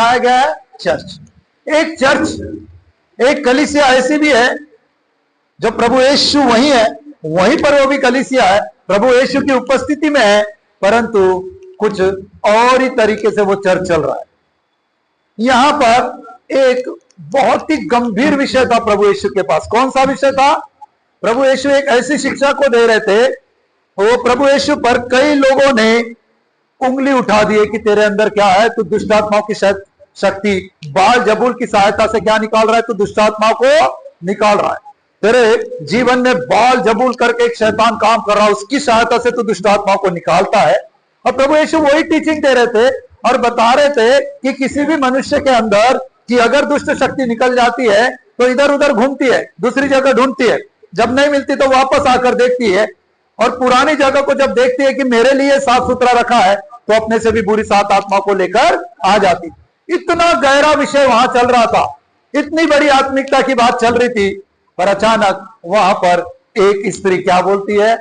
बनाया गया है चर्च। एक चर्च, एक कलीसिया ऐसी भी है जो प्रभु यीशु वही है, वहीं पर वो भी कलीसिया है, प्रभु यीशु की उपस्थिति में है, परंतु कुछ और ही तरीके से वो चर्च चल रहा है। यहां पर एक बहुत ही गंभीर विषय था प्रभु यीशु के पास। कौन सा विषय था? प्रभु यीशु एक ऐसी शिक्षा को दे रहे थे, वो प्रभु यीशु पर कई लोगों ने उंगली उठा दी है कि तेरे अंदर क्या है, तू दुष्ट आत्माओं की शक्ति बाल जबूल की सहायता से क्या निकाल रहा है, तू दुष्ट आत्माओं को निकाल रहा है। तेरे जीवन में बाल जबूल करके एक शैतान काम कर रहा है, उसकी सहायता से तू दुष्ट आत्माओं को निकालता है। और प्रभु यीशु वही टीचिंग दे रहे थे और बता रहे थे कि किसी भी मनुष्य के अंदर कि अगर दुष्ट शक्ति निकल जाती है तो इधर उधर घूमती है, दूसरी जगह ढूंढती है, जब नहीं मिलती तो वापस आकर देखती है, और पुरानी जगह को जब देखती है कि मेरे लिए साफ सुथरा रखा है तो अपने से भी बुरी सात आत्मा को लेकर आ जाती। इतना गहरा विषय वहां चल रहा था, इतनी बड़ी आत्मिकता की बात चल रही थी, पर अचानक वहां पर एक स्त्री क्या बोलती है?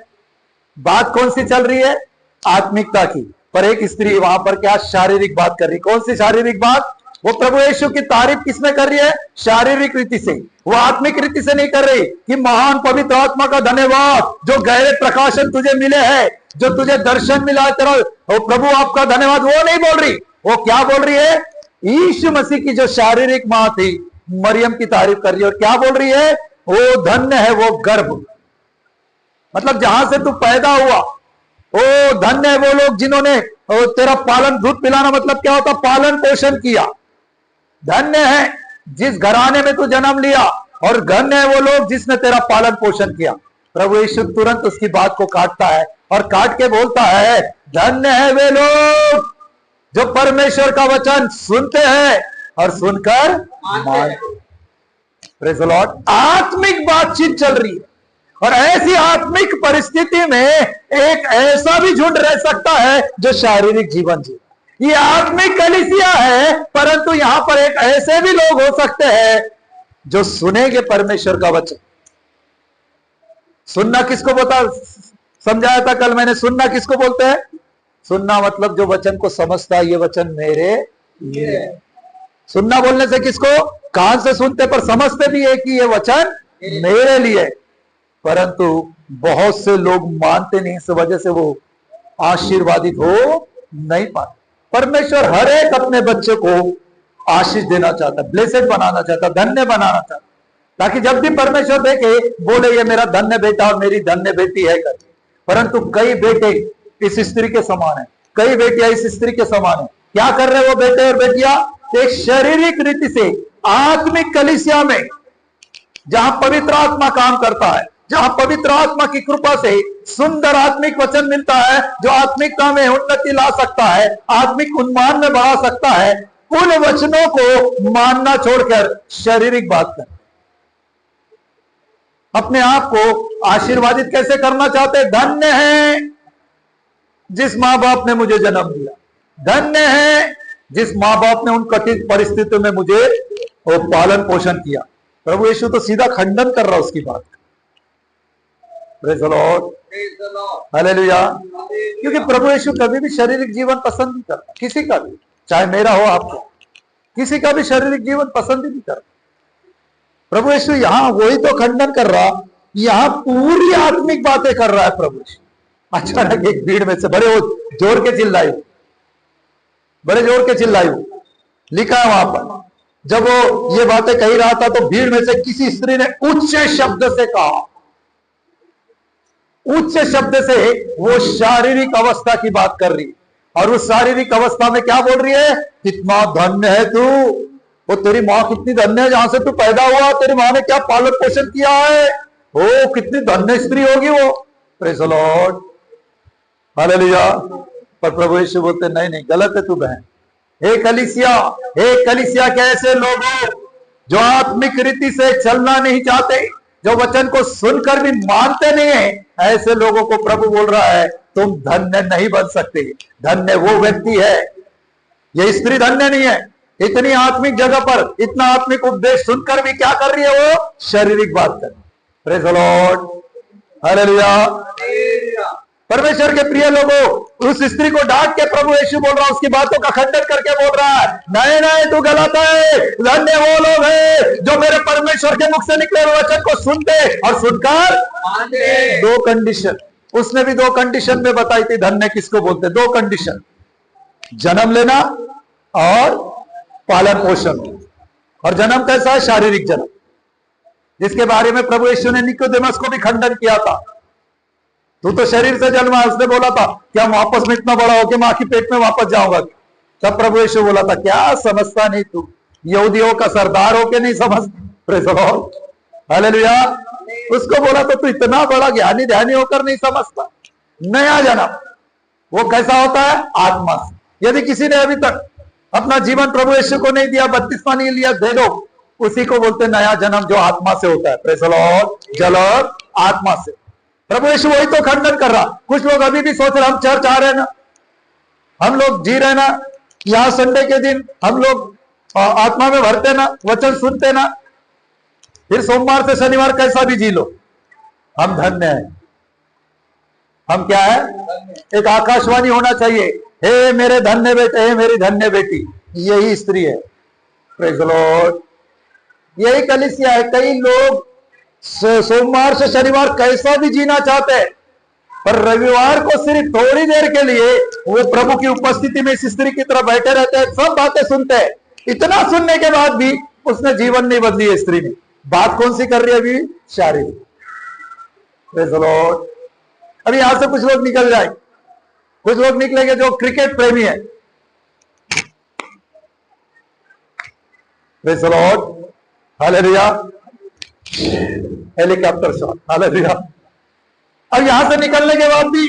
बात कौन सी चल रही है? आत्मिकता की, पर एक स्त्री वहां पर क्या शारीरिक बात कर रही। कौन सी शारीरिक बात? वो प्रभु यीशु की तारीफ किसमें कर रही है? शारीरिक रीति से, वो आत्मिक रीति से नहीं कर रही कि महान पवित्र आत्मा का धन्यवाद, जो गहरे प्रकाशन तुझे मिले हैं, जो तुझे दर्शन मिला है तेरा, प्रभु आपका धन्यवाद, वो नहीं बोल रही। वो क्या बोल रही है? यीशु मसीह की जो शारीरिक मां थी मरियम की तारीफ कर रही है। और क्या बोल रही है? वो धन्य है वो गर्भ, मतलब जहां से तू पैदा हुआ, ओ धन्य है वो लोग जिन्होंने तेरा पालन, दूध पिलाना मतलब क्या होता? पालन पोषण किया। धन्य है जिस घराने में तू जन्म लिया, और धन्य है वो लोग जिसने तेरा पालन पोषण किया। प्रभु यीशु तुरंत उसकी बात को काटता है और काट के बोलता है, धन्य है वे लोग जो परमेश्वर का वचन सुनते हैं और सुनकर मानते। Praise the Lord. आत्मिक बातचीत चल रही है, और ऐसी आत्मिक परिस्थिति में एक ऐसा भी झुंड रह सकता है जो शारीरिक जीवन जी। ये आत्मिक कलीसिया है, परंतु यहां पर एक ऐसे भी लोग हो सकते हैं जो सुनेंगे परमेश्वर का वचन। सुनना किसको बोलता, समझाया था कल मैंने, सुनना किसको बोलते हैं? सुनना मतलब जो वचन को समझता है, ये वचन मेरे लिए है। सुनना बोलने से किसको? कान से सुनते पर समझते भी है कि ये वचन मेरे लिए, परंतु बहुत से लोग मानते नहीं, इस वजह से वो आशीर्वादित हो नहीं पाते। परमेश्वर हर एक अपने बच्चे को आशीष देना चाहता, ब्लेसेड बनाना चाहता, धन्य बनाना चाहता, ताकि जब भी परमेश्वर देखे बोले ये मेरा धन्य बेटा और मेरी धन्य बेटी है करके। परंतु कई बेटे इस स्त्री के समान है, कई बेटियां इस स्त्री के समान है। क्या कर रहे वो बेटे और बेटियां? एक शारीरिक रीति से आत्मिक कलीसिया में, जहां पवित्र आत्मा काम करता है, जहां पवित्र आत्मा की कृपा से सुंदर आत्मिक वचन मिलता है, जो आत्मिकता में उन्नति ला सकता है, आत्मिक उन्मान में बढ़ा सकता है, उन वचनों को मानना छोड़कर शारीरिक बात कर अपने आप को आशीर्वादित कैसे करना चाहते? धन्य है जिस मां बाप ने मुझे जन्म दिया, धन्य है जिस मां बाप ने उन कठिन परिस्थितियों में मुझे वो पालन पोषण किया। प्रभु यीशु तो सीधा खंडन कर रहा उसकी बात। Praise the lord, hallelujah. क्योंकि प्रभु यीशु कभी भी शारीरिक जीवन पसंद नहीं करता, किसी का भी, चाहे मेरा हो आपको, किसी का भी शारीरिक जीवन पसंद ही नहीं करता। प्रभु यीशु यहां वही तो खंडन कर रहा, यहां पूरी आत्मिक बातें कर रहा है प्रभु यीशु। अचानक एक भीड़ में से बड़े जोर के चिल्लाई, बड़े जोर के चिल्लाई, लिखा है वहां पर, जब वो ये बातें कही रहा था तो भीड़ में से किसी स्त्री ने उच्च शब्द से कहा, उच्च शब्द से वो शारीरिक अवस्था की बात कर रही, और उस शारीरिक अवस्था में क्या बोल रही है? कितना धन्य है तू, वो तेरी माँ कितनी धन्य है जहां से तू पैदा हुआ, तेरी माँ ने क्या पालन पोषण किया है, ओ कितनी धन्य स्त्री होगी वो। Praise the lord, hallelujah. पर प्रभु यीशु बोलते नहीं नहीं, गलत है तू बहन। हे कलीसिया के ऐसे लोग जो आत्मिक रीति से चलना नहीं चाहते, जो वचन को सुनकर भी मानते नहीं है, ऐसे लोगों को प्रभु बोल रहा है तुम धन्य नहीं बन सकते। धन्य वो व्यक्ति है, ये स्त्री धन्य नहीं है। इतनी आत्मिक जगह पर इतना आत्मिक उपदेश सुनकर भी क्या कर रही है? वो शारीरिक बात कर। Praise the lord, hallelujah. परमेश्वर के प्रिय लोगों, उस स्त्री को डांट के प्रभु यीशु बोल रहा है, उसकी बातों का खंडन करके बोल रहा है, नहीं नहीं तू गलत है, धन्य वो लोग हैं जो मेरे परमेश्वर के मुख से निकले हुए वचन को सुनते और सुनकर मानते। दो कंडीशन, उसने भी दो कंडीशन में बताई थी धन्य किसको बोलते, दो कंडीशन, जन्म लेना और पालन पोषण। और जन्म कैसा है? शारीरिक जन्म, जिसके बारे में प्रभु यीशु ने निकोदेमस को भी खंडन किया था। तू तो शरीर से जन्मा, उसने बोला था क्या वापस में इतना बड़ा होके मां की पेट में वापस जाऊंगा? तब प्रभु यीशु बोला था क्या समझता नहीं तू, यहूदियों का सरदार होके नहीं समझता? Praise the lord, hallelujah. उसको बोला तो तू इतना बड़ा ज्ञानी ध्यानी होकर नहीं समझता? नया जन्म वो कैसा होता है? आत्मा से। यदि किसी ने अभी तक अपना जीवन प्रभु यीशु को नहीं दिया, बपतिस्मा नहीं लिया, दे दो, उसी को बोलते नया जन्म जो आत्मा से होता है। प्रेज़ द लॉर्ड, जल और आत्मा से। प्रभु यीशु वही तो खंडन कर रहा। कुछ लोग अभी भी सोच रहे हम चर्च आ रहे ना, हम लोग जी रहे ना, यहाँ संडे के दिन हम लोग आत्मा में भरते ना, वचन सुनते ना, फिर सोमवार से शनिवार कैसा भी जी लो, हम धन्य हैं। हम क्या है? एक आकाशवाणी होना चाहिए, हे मेरे धन्य बेटे, हे मेरी धन्य बेटी, यही स्त्री है। प्रेज़ द लॉर्ड, यही कलीसिया है। कई लोग सोमवार से शनिवार कैसा भी जीना चाहते हैं, पर रविवार को सिर्फ थोड़ी देर के लिए वो प्रभु की उपस्थिति में इस स्त्री की तरह बैठे रहते हैं, सब बातें सुनते हैं। इतना सुनने के बाद भी उसने जीवन नहीं बदली है स्त्री ने। बात कौन सी कर रही है अभी? शारीरिक। Praise the Lord. अभी यहां से कुछ लोग निकल जाए, कुछ लोग निकलेंगे जो क्रिकेट प्रेमी है। Praise the lord, hallelujah. Helicopter shot, hallelujah. और यहां से निकलने के बाद भी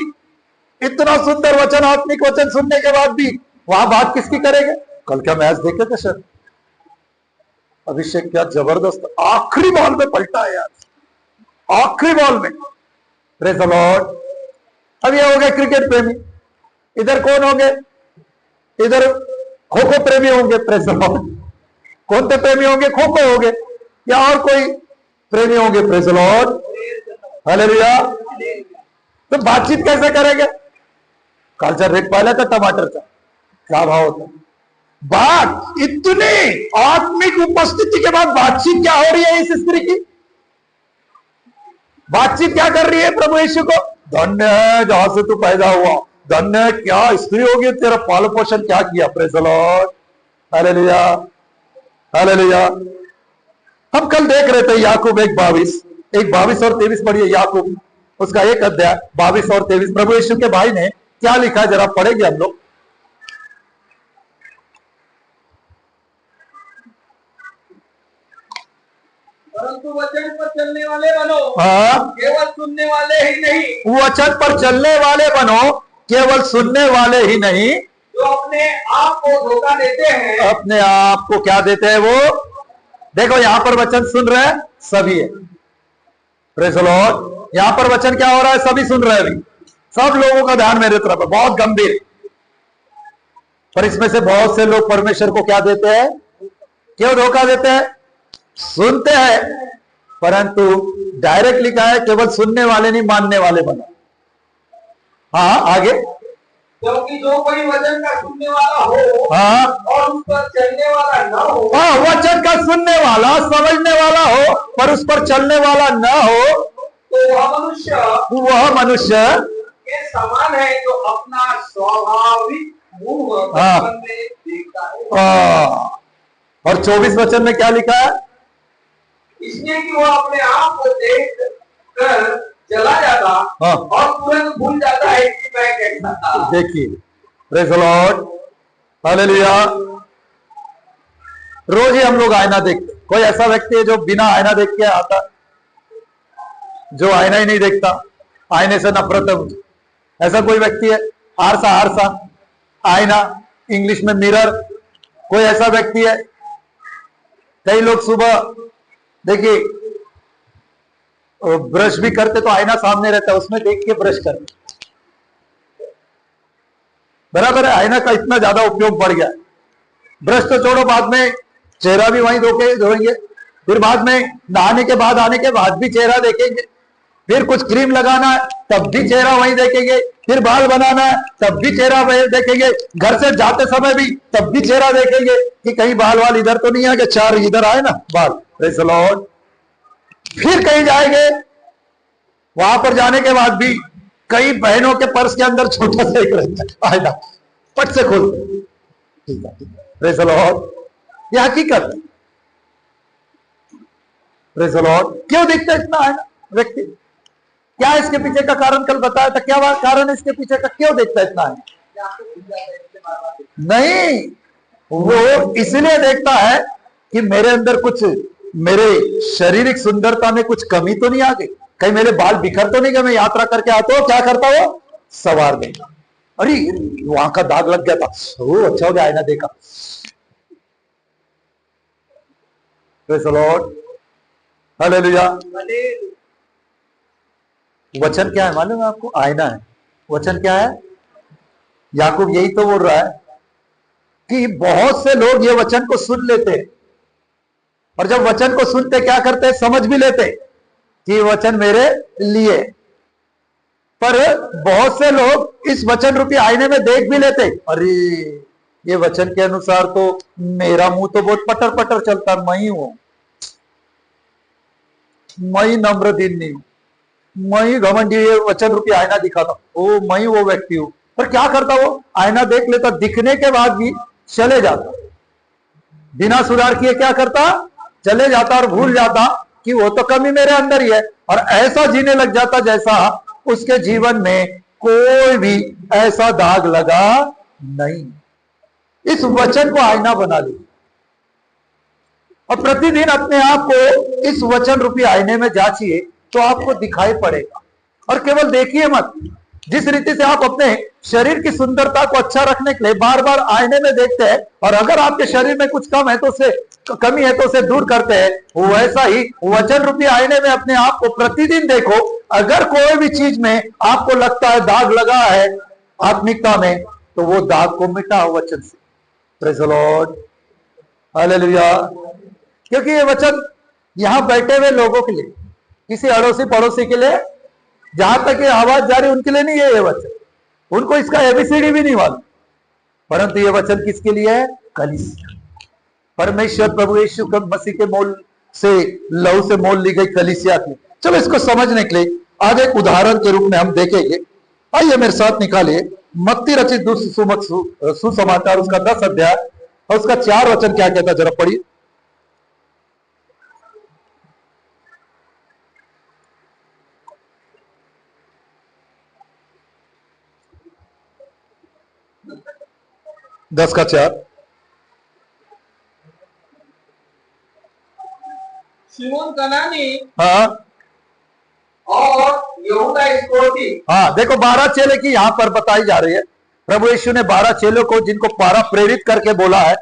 इतना सुंदर वचन, आत्मिक वचन सुनने के बाद भी वहां बात किसकी करेंगे? कल क्या मैच देखे थे सर? अभिषेक क्या जबरदस्त आखिरी बॉल में पलटा है यार, आखिरी बॉल में। Praise the Lord. अब ये हो गए क्रिकेट प्रेमी। इधर कौन होंगे? इधर खो खो प्रेमी होंगे। Praise the Lord. कौन से प्रेमी होंगे? खो खो होंगे या और कोई प्रेमी होंगे? Praise the lord, hallelujah. तो बातचीत कैसे करेंगे? कल्चर रेट पहले का टमाटर का क्या भाव होता है? बात इतनी आत्मिक उपस्थिति के बाद बातचीत क्या हो रही है इस स्त्री की? बातचीत क्या कर रही है प्रभु यीशु को? धन्य है जहां से तू पैदा हुआ, धन्य है क्या स्त्री होगी, तेरा पालन पोषण क्या किया। Praise the lord, hallelujah, hallelujah. हम कल देख रहे थे याकूब 1:22 और 23 पढ़िए। याकूब उसका 1 अध्याय 22 और 23 प्रभु यीशु के भाई ने क्या लिखा है जरा पढ़ेंगे हम लोग। परंतु वचन पर चलने वाले बनो, हाँ, केवल सुनने वाले ही नहीं। वचन पर चलने वाले बनो, केवल सुनने वाले ही नहीं, जो अपने आप को धोखा देते हैं। अपने आप को क्या देते हैं वो? देखो यहां पर वचन सुन रहे हैं सभी है। Praise the Lord. यहां पर वचन क्या हो रहा है? सभी सुन रहे हैं अभी, सब लोगों का ध्यान मेरे तरफ है, बहुत गंभीर। पर इसमें से बहुत से लोग परमेश्वर को क्या देते हैं? क्यों धोखा देते हैं? सुनते हैं, परंतु डायरेक्ट लिखा है केवल सुनने वाले नहीं मानने वाले बनो। हाँ आगे। क्योंकि जो कोई वचन का सुनने वाला हो, हाँ, और उस पर चलने वाला न हो। हाँ, वचन का सुनने वाला, समझने वाला हो, पर उस पर चलने वाला न हो, तो वह मनुष्य के समान है जो अपना स्वाभाविक मुंह बचपन में देखता है। और 24 वचन में क्या लिखा है? इसलिए कि वह अपने आप को देख कर चला जाता और तुरंत भूल जाता है कि मैं कैसा था। देखिए, प्रेज़ द लॉर्ड, हालेलुया। रोज ही हम लोग आईना देखते। कोई ऐसा व्यक्ति है जो बिना आईना देख के आता, जो आईना ही नहीं देखता, आईने से नफरत है मुझे, ऐसा कोई व्यक्ति है? आरसा आईना, इंग्लिश में मिरर, कोई ऐसा व्यक्ति है? कई लोग सुबह देखिए ब्रश भी करते तो आईना सामने रहता है, उसमें देख के ब्रश करते। बराबर है, आईना का इतना ज्यादा उपयोग बढ़ गया। ब्रश तो छोड़ो, बाद में चेहरा भी वहीं धोएंगे, फिर बाद में नहाने के बाद, आने के बाद भी चेहरा देखेंगे, फिर कुछ क्रीम लगाना है तब भी चेहरा वहीं देखेंगे, फिर बाल बनाना है तब भी चेहरा देखेंगे, घर से जाते समय भी तब भी चेहरा देखेंगे कि कहीं बाल वाल इधर तो नहीं आ गए, 4 इधर आए ना बाल, प्रेज़ द लॉर्ड। फिर कहीं जाएंगे, वहां पर जाने के बाद भी कई बहनों के पर्स के अंदर छोटा सा एक रहता है आईना, पट से खोल, ठीक है, प्रेज़ द लॉर्ड। यह हकीकत है, प्रेज़ द लॉर्ड। क्यों दिखता है इतना आईना व्यक्ति? क्या इसके पीछे का कारण कल बताया था, क्या कारण इसके पीछे का, क्यों देखता है इतना है? नहीं, वो इसलिए देखता है कि मेरे अंदर कुछ, मेरे शारीरिक सुंदरता में कुछ कमी तो नहीं आ गई, कहीं मेरे बाल बिखर तो नहीं गए, मैं यात्रा करके आता हूं, क्या करता वो सवार देगा, अरे वहां का दाग लग गया था, ओ अच्छा हो गया आईना देखा, प्रेज़ द लॉर्ड, हालेलुया। वचन क्या है मालूम है आपको? आईना है। वचन क्या है? याकूब यही तो बोल रहा है कि बहुत से लोग ये वचन को सुन लेते हैं, और जब वचन को सुनते क्या करते, समझ भी लेते कि ये वचन मेरे लिए, पर बहुत से लोग इस वचन रूपी आईने में देख भी लेते, अरे ये वचन के अनुसार तो मेरा मुंह तो बहुत पटर पटर चलता, मैं ही हूं, मैं ही नम्र दिन नहीं हूं, मैं ही घमंडी, ये वचन रूपी आईना दिखाता, ओ मैं ही वो व्यक्ति हूं। पर क्या करता वो? आईना देख लेता, दिखने के बाद भी चले जाता, बिना सुधार किए क्या करता? चले जाता और भूल जाता कि वो तो कमी मेरे अंदर ही है, और ऐसा जीने लग जाता जैसा उसके जीवन में कोई भी ऐसा दाग लगा नहीं। इस वचन को आईना बना ली और प्रतिदिन अपने आप को इस वचन रूपी आईने में जांचिए तो आपको दिखाई पड़ेगा। और केवल देखिए मत, जिस रीति से आप अपने शरीर की सुंदरता को अच्छा रखने के लिए बार बार आईने में देखते हैं, और अगर आपके शरीर में कुछ कम है तो उसे कमी है तो उसे दूर करते हैं, वैसा ही वचन रूपी आईने में अपने आप को प्रतिदिन देखो। अगर कोई भी चीज में आपको लगता है दाग लगा है आत्मिकता में, तो वो दाग को मिटाओ वचन से, प्रेज़ द लॉर्ड, हालेलुया। क्योंकि ये वचन यहां बैठे हुए लोगों के लिए, किसी अड़ोसी पड़ोसी के लिए, जहां तक ये आवाज जा रही उनके लिए नहीं है ये वचन, उनको इसका एबीसीडी भी नहीं मालूम, परंतु ये वचन किसके लिए है? कलीसिया, परमेश्वर प्रभु यीशु मसीह के मोल से, लहू से मोल ली गई कलीसिया की। चलो इसको समझने के लिए आज एक उदाहरण के रूप में हम देखेंगे। आइए मेरे साथ निकालिए मत्ती रचित सुसमाचार उसका 10 अध्याय और उसका 4 वचन क्या कहता है, जरा पढ़िए। दस का 4। शिमोन कनानी हाँ और यहूदा इस्करियोती, हाँ, देखो 12 चेले की यहाँ पर बताई जा रही है। प्रभु यीशु ने 12 चेलों को, जिनको 12 प्रेरित करके बोला है,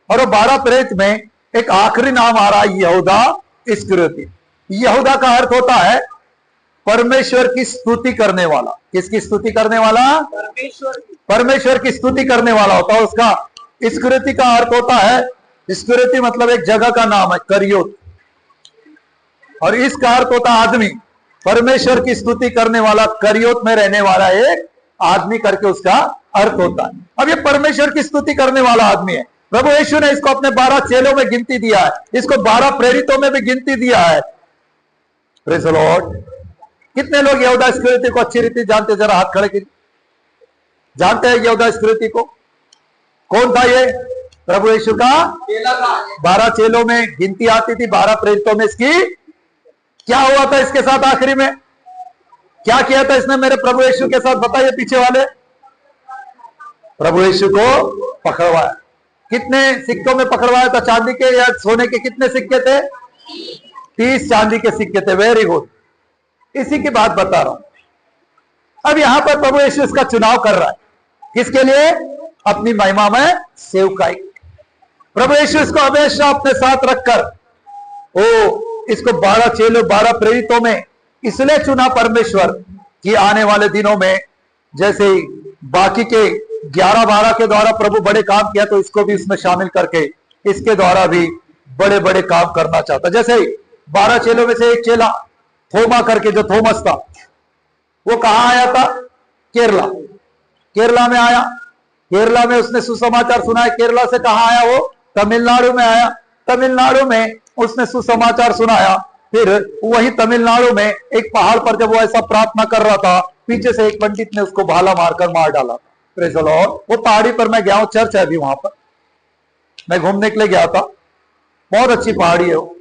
और वो 12 प्रेरित में एक आखिरी नाम आ रहा है यहूदा इस्करियोती। यहूदा का अर्थ होता है परमेश्वर की स्तुति करने वाला। किसकी स्तुति करने वाला? परमेश्वर की स्तुति करने वाला होता है उसका। इस्करियोती का अर्थ होता है, इस्करियोती मतलब एक जगह का नाम है, करियोत, और इसका अर्थ होता है आदमी। परमेश्वर की स्तुति करने वाला, करियोत में रहने वाला एक आदमी करके उसका अर्थ होता है। अब ये परमेश्वर की स्तुति करने वाला आदमी है। प्रभु यीशु ने इसको अपने 12 चेलों में गिनती दिया है, इसको 12 प्रेरितों में भी गिनती दिया है, प्रेज़ द लॉर्ड। कितने लोग यहूदा इस्करियोती को अच्छी रीति जानते? जरा हाथ खड़े कीजिए। जानते हैं यहूदा इस्करियोती को? कौन था ये? प्रभु यीशु का 12 चेलों में गिनती आती थी, 12 प्रेरितों में इसकी। क्या हुआ था इसके साथ आखिरी में? क्या किया था इसने मेरे प्रभु यीशु के साथ? बताइए पीछे वाले। प्रभु यीशु को पकड़वाया। कितने सिक्कों में पकड़वाया था? चांदी के या सोने के कितने सिक्के थे? 30 चांदी के सिक्के थे। वेरी गुड, इसी की बात बता रहा हूं। अब यहां पर प्रभु यीशु इसका चुनाव कर रहा है, किसके लिए? अपनी महिमा में सेवकाई। प्रभु यीशु इसको हमेशा अपने साथ रखकर इसको 12 चेलों, 12 प्रेरितों में इसलिए चुना परमेश्वर कि आने वाले दिनों में जैसे बाकी के 11-12 के द्वारा प्रभु बड़े काम किया, तो इसको भी इसमें शामिल करके इसके द्वारा भी बड़े बड़े काम करना चाहता। जैसे 12 चेलों में से एक चेला थोमा करके, जो थोमस था, वो कहां आया था? केरला। केरला में आया, केरला में उसने सुसमाचार सुनाया। केरला से कहा आया वो? तमिलनाडु में आया। तमिलनाडु में उसने सुसमाचार सुनाया। फिर वही तमिलनाडु में एक पहाड़ पर जब वो ऐसा प्रार्थना कर रहा था, पीछे से एक पंडित ने उसको भाला मारकर मार डाला। Praise the Lord. वो पहाड़ी पर मैं गया हूं, चर्च है अभी वहां पर, मैं घूमने के लिए गया था, बहुत अच्छी पहाड़ी है वो।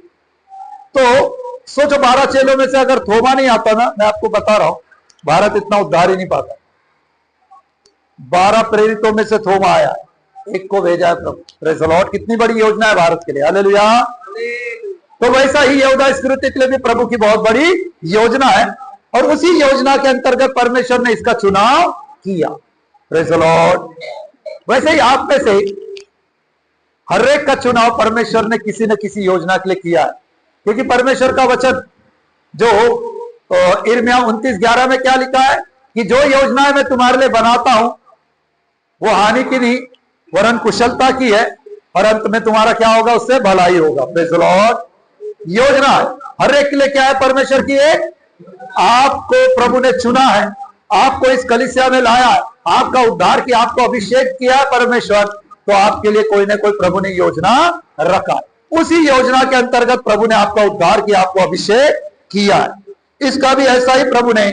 तो सोचो 12 चेलों में से अगर थोमा नहीं आता ना, मैं आपको बता रहा हूं भारत इतना उद्धार ही नहीं पाता। 12 प्रेरितों में से थोमा आया, एक को भेजा है प्रभु। Praise the Lord. कितनी बड़ी योजना है भारत के लिए। हालेलुया। तो वैसा ही यहूदा इस्करियोती के लिए भी प्रभु की बहुत बड़ी योजना है, और उसी योजना के अंतर्गत परमेश्वर ने इसका चुनाव किया। Praise the Lord. वैसे ही आप में से हर एक का चुनाव परमेश्वर ने किसी न किसी योजना के लिए किया है, क्योंकि परमेश्वर का वचन जो यिर्मयाह 29:11 में क्या लिखा है कि जो योजनाएं मैं तुम्हारे लिए बनाता हूं वो हानि की नहीं वरन कुशलता की है, और अंत में तुम्हारा क्या होगा? उससे भलाई होगा। Praise the Lord. योजना हर एक के लिए क्या है? परमेश्वर की एक, आपको प्रभु ने चुना है, आपको इस कलीसिया में लाया है, आपका उद्धार किया, आपको अभिषेक किया है परमेश्वर, तो आपके लिए कोई ना कोई प्रभु ने योजना रखा है। उसी योजना के अंतर्गत प्रभु ने आपका उद्धार किया, आपको अभिषेक किया है। इसका भी ऐसा ही प्रभु ने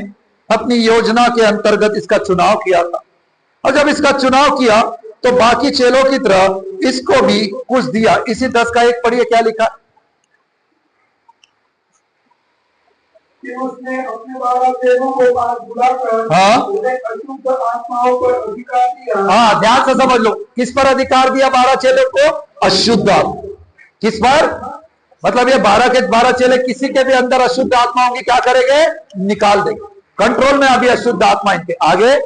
अपनी योजना के अंतर्गत इसका चुनाव किया था, और जब इसका चुनाव किया तो बाकी चेलों की तरह इसको भी कुछ दिया। इसी 10 का 1 पढ़िए, क्या लिखा? कि उसने अपने 12 चेलों को पास बुलाकर हाँ, उन्हें अशुद्ध आत्माओं पर अधिकार दिया। हाँ, ध्यान से समझ लो, किस पर अधिकार दिया 12 चेलों को? अशुद्ध आत्मा। किस पर? मतलब ये 12 के 12 चेले किसी के भी अंदर अशुद्ध आत्मा होंगी, क्या करेंगे? निकाल देंगे। कंट्रोल में अभी अशुद्ध आत्मा इनके। आगे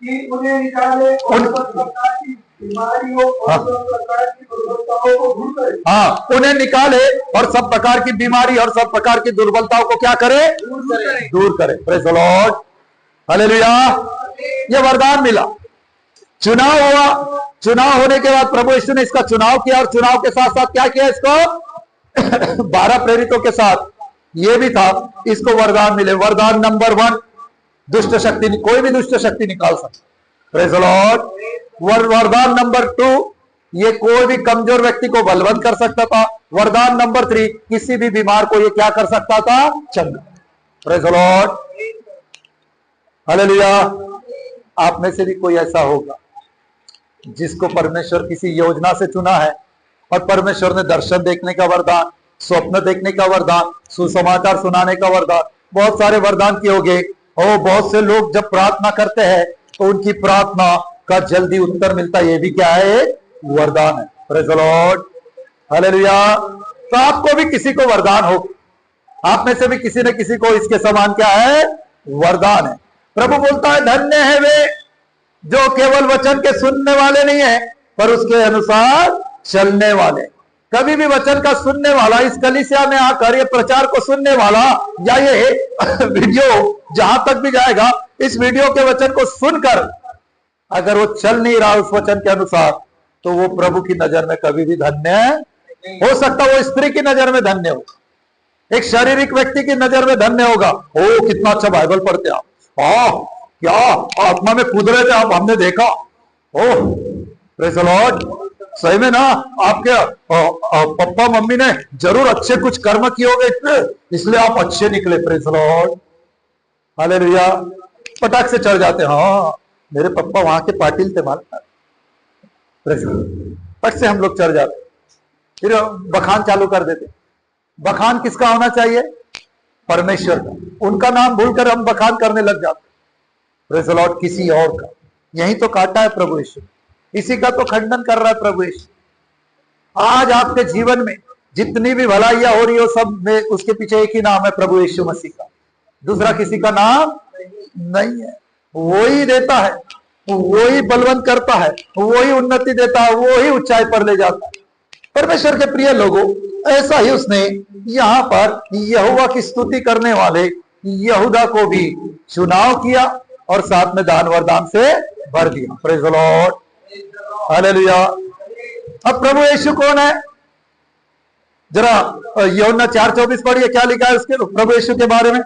कि उन्हें निकाले और सब प्रकार की बीमारियों और सब प्रकार की दुर्बलताओं को दूर करे। हाँ, उन्हें निकाले और सब प्रकार की बीमारी और सब प्रकार की दुर्बलताओं को क्या करे? दूर करे। Praise the lord. हालेलुया। ये वरदान मिला, चुनाव हुआ। चुनाव होने के बाद प्रभु यीशु ने इसका चुनाव किया, और चुनाव के साथ साथ क्या किया? इसको 12 प्रेरितों के साथ ये भी था, इसको वरदान मिले। वरदान नंबर 1, दुष्ट शक्ति, कोई भी दुष्ट शक्ति निकाल सकता। Praise the Lord. वरदान नंबर 2, ये कोई भी कमजोर व्यक्ति को बलवंत कर सकता था। वरदान नंबर 3, किसी भी बीमार को ये क्या कर सकता था? चंगा। Praise the lord. हालेलुया। आप में से भी कोई ऐसा होगा जिसको परमेश्वर किसी योजना से चुना है, और परमेश्वर ने दर्शन देखने का वरदान, स्वप्न देखने का वरदान, सुसमाचार सुनाने का वरदान, बहुत सारे वरदान किए होंगे। और बहुत से लोग जब प्रार्थना करते हैं तो उनकी प्रार्थना का जल्दी उत्तर मिलता है। ये भी क्या है? वरदान है। Praise the lord. हालेलुया। तो आपको भी किसी को वरदान हो, आप में से भी किसी न किसी को इसके समान क्या है? वरदान है। प्रभु बोलता है धन्य है वे जो केवल वचन के सुनने वाले नहीं है पर उसके अनुसार चलने वाले। कभी भी वचन का सुनने वाला, इस कलीसिया में आकर ये प्रचार को सुनने वाला, या ये वीडियो जहां तक भी जाएगा, इस वीडियो के वचन को सुनकर अगर वो चल नहीं रहा उस वचन के अनुसार, तो वो प्रभु की नजर में कभी भी धन्य हो सकता। वो स्त्री की नजर में धन्य हो, एक शारीरिक व्यक्ति की नजर में धन्य होगा। ओ कितना अच्छा बाइबल पढ़ते आप, क्या आत्मा में कूद रहे थे आप, हमने देखा। ओह प्रेज़ द लॉर्ड। सही में ना, आपके पप्पा मम्मी ने जरूर अच्छे कुछ कर्म किए होंगे, इसलिए आप अच्छे निकले। Praise the lord. हालेलुया। पटाख से चढ़ जाते, हाँ मेरे पप्पा वहां के पाटिल थे मालूम। पट से हम लोग चढ़ जाते, फिर बखान चालू कर देते। बखान किसका होना चाहिए? परमेश्वर का। उनका नाम भूलकर हम बखान करने लग जाते। Praise the Lord. किसी और का, यही तो काटा है प्रभु यीशु, इसी का तो खंडन कर रहा है प्रभु यीशु। आज आपके जीवन में जितनी भी भलाइयां हो रही हो, सब में उसके पीछे एक ही नाम है, प्रभु यीशु मसीह का। दूसरा किसी का नाम नहीं है। वो ही देता है, वो ही बलवंत करता है, वो ही उन्नति देता है, वो ही ऊंचाई पर ले जाता है। परमेश्वर के प्रिय लोगों, ऐसा ही उसने यहां पर यहोवा की स्तुति करने वाले यहूदा को भी चुनाव किया और साथ में दान वरदान से भर दिया। Praise the lord. हालेलुया। अब प्रभु यीशु कौन है? जरा यूहन्ना 4:24 पढ़िए, क्या लिखा है उसके प्रभु यीशु के बारे में।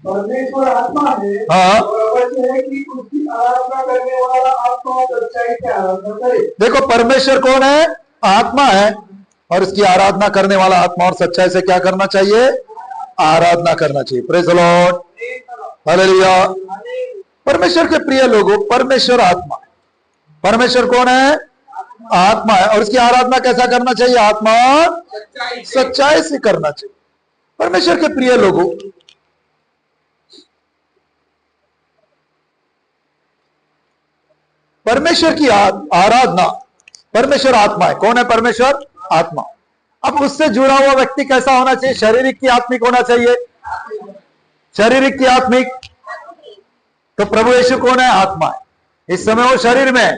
परमेश्वर आत्मा है। हाँ। और वचन है कि उसकी आराधना करने वाला आत्मा और सच्चाई से आराधना करे। देखो परमेश्वर कौन है? आत्मा है, और उसकी आराधना करने वाला आत्मा और सच्चाई से क्या करना चाहिए? आराधना करना चाहिए। Praise the lord, hallelujah. परमेश्वर के प्रिय लोगों, परमेश्वर आत्मा, परमेश्वर कौन है? आत्मा है, और उसकी आराधना कैसा करना चाहिए? आत्मा और सच्चाई से करना चाहिए। परमेश्वर के प्रिय लोगों, परमेश्वर की आराधना, परमेश्वर आत्मा है। कौन है परमेश्वर? आत्मा। अब उससे जुड़ा हुआ व्यक्ति कैसा होना चाहिए? शारीरिक की आत्मिक होना चाहिए। शारीरिक की आत्मिक, तो प्रभु यीशु कौन है? आत्मा है। इस समय वो शरीर में है,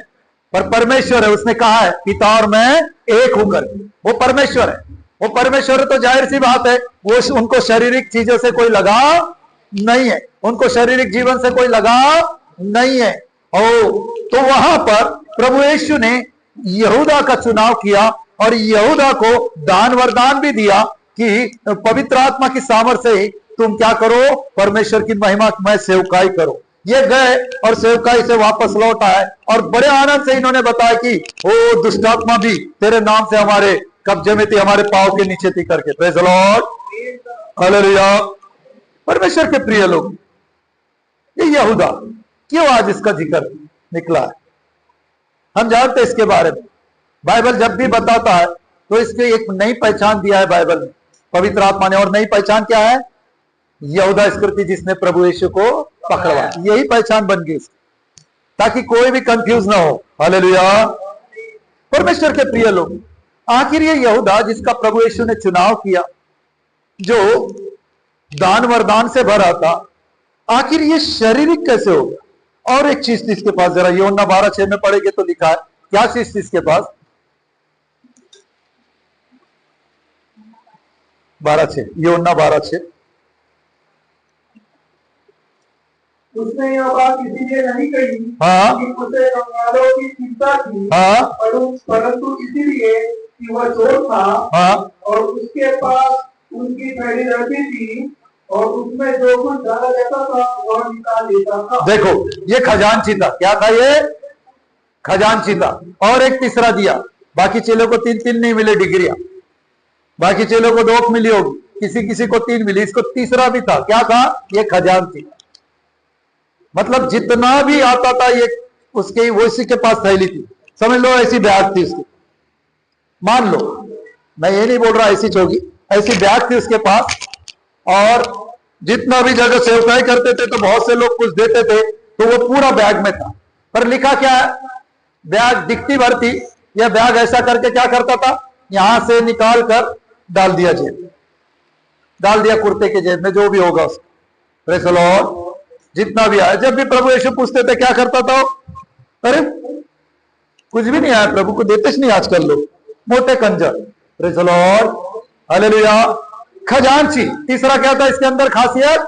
पर परमेश्वर है। उसने कहा है पिता और मैं एक होकर, वो परमेश्वर है। वो परमेश्वर है तो जाहिर सी बात है वो उनको शारीरिक चीजों से कोई लगाव नहीं है, उनको शारीरिक जीवन से कोई लगाव नहीं है। तो वहां पर प्रभु यीशु ने यहूदा का चुनाव किया और यहूदा को दान वरदान भी दिया कि पवित्र आत्मा की सामर्थ्य से ही तुम क्या करो? परमेश्वर की महिमा में सेवकाई करो। ये गए और सेवकाई से वापस लौट आए और बड़े आनंद से इन्होंने बताया कि ओ दुष्टात्मा भी तेरे नाम से हमारे कब्जे में थी, हमारे पांव के नीचे थी करके। Praise the lord, hallelujah. परमेश्वर के प्रिय लोग, ये यहूदा क्यों आज इसका जिक्र निकला है? हम जानते हैं इसके बारे में। बाइबल जब भी बताता है तो इसके एक नई पहचान दिया है बाइबल में, पवित्र आत्मा ने। और नई पहचान क्या है? यहूदा इस्करियोती जिसने प्रभु यीशु को पकड़वाया, यही पहचान बन गई इसकी, ताकि कोई भी कंफ्यूज ना हो। हालेलुया। परमेश्वर के प्रिय लोग, आखिर ये यहूदा जिसका प्रभु यीशु ने चुनाव किया, जो दान वरदान से भरा था, आखिर ये शारीरिक कैसे होगा? और एक चीज थी इसके पास, जरा यूहन्ना 12:6 में पढ़ेंगे तो लिखा है, क्या चीज थी इसके पास? 12:6, यूहन्ना 12:6। उसने यह बात इसीलिए नहीं कही हाँ। कि उसे कंगालों की चिंता थी, हाँ। परंतु इसीलिए कि वह चोर था। हाँ। और उसके पास उनकी पैड़ी रहती थी और उसमें जो कुछ डाला जाता था वह निकाल लेता था। देखो ये खजांची था। क्या था ये? खजांची था। और एक तीसरा दिया। बाकी चेलों को 3-3 नहीं मिले डिग्रियां, बाकी चेलों को 2 मिली होगी, किसी किसी को 3 मिली, इसको तीसरा भी था। क्या था? ये खजांची। मतलब जितना भी आता था ये उसके, वो इसी के पास थैली थी, समझ लो ऐसी बैग थी उसकी। मान लो, मैं ये नहीं बोल रहा ऐसी होगी, ऐसी बैग थी उसके पास। और जितना भी जगह सेवकाई करते थे तो बहुत से लोग कुछ देते थे, तो वो पूरा बैग में था। पर लिखा क्या है? बैग दिखती भर थी। यह बैग ऐसा करके क्या करता था? यहां से निकाल कर डाल दिया जेब में, डाल दिया कुर्ते के जेब में, जो भी होगा उसको। Praise the Lord. जितना भी आया, जब भी प्रभु यीशु पूछते थे क्या करता था? अरे कुछ भी नहीं आया, प्रभु को देते नहीं आजकल लोग, मोटे कंजर। Praise the lord, hallelujah. खजांची। तीसरा क्या था इसके अंदर खासियत?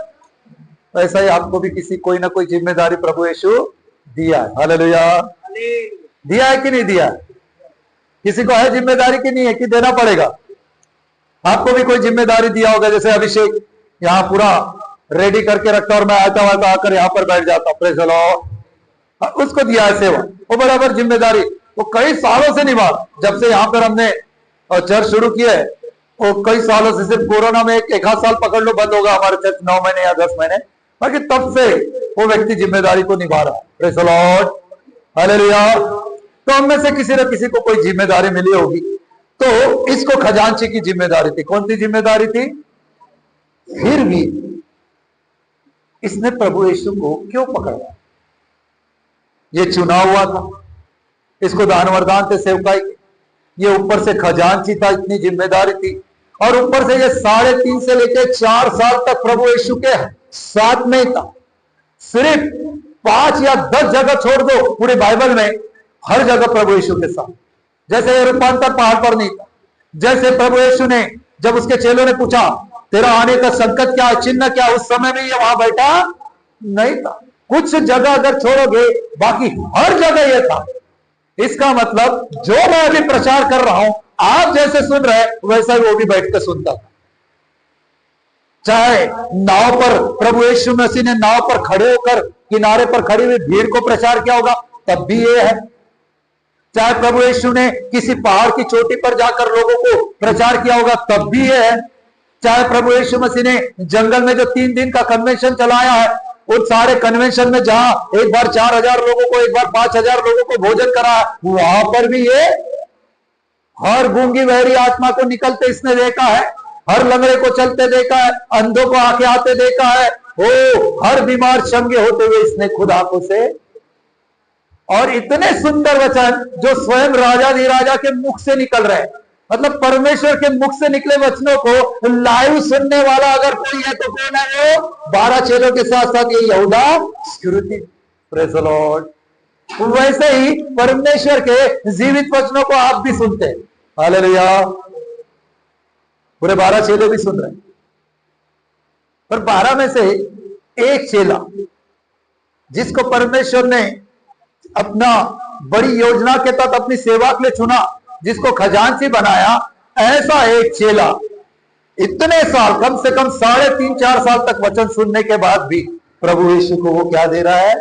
ऐसा ही आपको भी किसी कोई ना कोई जिम्मेदारी प्रभु यीशु दिया है। हालेलुया। दिया है कि नहीं दिया? किसी को है जिम्मेदारी की नहीं है कि देना पड़ेगा? आपको भी कोई जिम्मेदारी दिया होगा, जैसे अभिषेक यहाँ पूरा रेडी करके रखता और मैं आता वाता आकर यहाँ पर बैठ जाता। Praise the Lord. उसको दिया है सेवा, वो बराबर जिम्मेदारी वो कई सालों से निभा। जब से यहाँ पर हमने चर्च शुरू किया है, वो कई सालों से, सिर्फ कोरोना में एक आध साल पकड़ लो बंद होगा हमारे चर्च, 9 महीने या 10 महीने, बाकी तब से वो व्यक्ति जिम्मेदारी को निभा रहा है। Praise the lord, hallelujah. तो हममें से किसी न किसी को कोई जिम्मेदारी मिली होगी। तो इसको खजांची की जिम्मेदारी थी। कौन सी जिम्मेदारी थी? फिर भी इसने प्रभु यीशु को क्यों पकड़ा? ये चुनाव हुआ था, इसको दान वरदान से सेवकाई, ये ऊपर से खजांची था, इतनी जिम्मेदारी थी। और ऊपर से ये 3.5 से लेकर 4 साल तक प्रभु यीशु के साथ में ही था। सिर्फ 5 या 10 जगह छोड़ दो पूरे बाइबल में, हर जगह प्रभु यीशु के साथ। जैसे ये रूपांतर पहाड़ पर नहीं था, जैसे प्रभु यीशु ने जब उसके चेलों ने पूछा तेरा आने का संकट क्या है, चिन्ह क्या, उस समय में ये वहां बैठा नहीं था। कुछ जगह अगर छोड़ोगे, बाकी हर जगह ये था। इसका मतलब जो मैं अभी प्रचार कर रहा हूं, आप जैसे सुन रहे वैसा ही वो भी बैठ कर सुनता था। चाहे नाव पर प्रभु यीशु मसीह ने नाव पर खड़े होकर किनारे पर खड़ी हुई भीड़ को प्रचार किया होगा, तब भी ये है। चाहे प्रभु यीशु ने किसी पहाड़ की चोटी पर जाकर लोगों को प्रचार किया होगा, तब भी ये है। चाहे प्रभु यीशु मसीह ने जंगल में जो 3 दिन का कन्वेंशन चलाया है, उन सारे कन्वेंशन में जहां एक बार 4000 लोगों को, एक बार 5000 लोगों को भोजन करा, वहां पर भी ये हर गूंगी बहरी आत्मा को निकलते इसने देखा है, हर लंगड़े को चलते देखा है, अंधों को आंखें आते देखा है, ओ हर बीमार चंगे होते हुए इसने खुद आंखों से। और इतने सुंदर वचन जो स्वयं राजा धीराजा के मुख से निकल रहे हैं, मतलब परमेश्वर के मुख से निकले वचनों को लाइव सुनने वाला अगर कोई है तो कौन है? वो 12 चेलों के साथ साथ ये यहूदा इस्करियोती। Praise the Lord. वैसे ही परमेश्वर के जीवित वचनों को आप भी सुनते हैं, हालेलुया। पूरे 12 चेले भी सुन रहे हैं, पर 12 में से एक चेला जिसको परमेश्वर ने अपना बड़ी योजना के तहत अपनी सेवा के लिए चुना, जिसको खजांची बनाया, ऐसा एक चेला इतने साल, कम से कम 3.5-4 साल तक वचन सुनने के बाद भी प्रभु यीशु को वो क्या दे रहा है?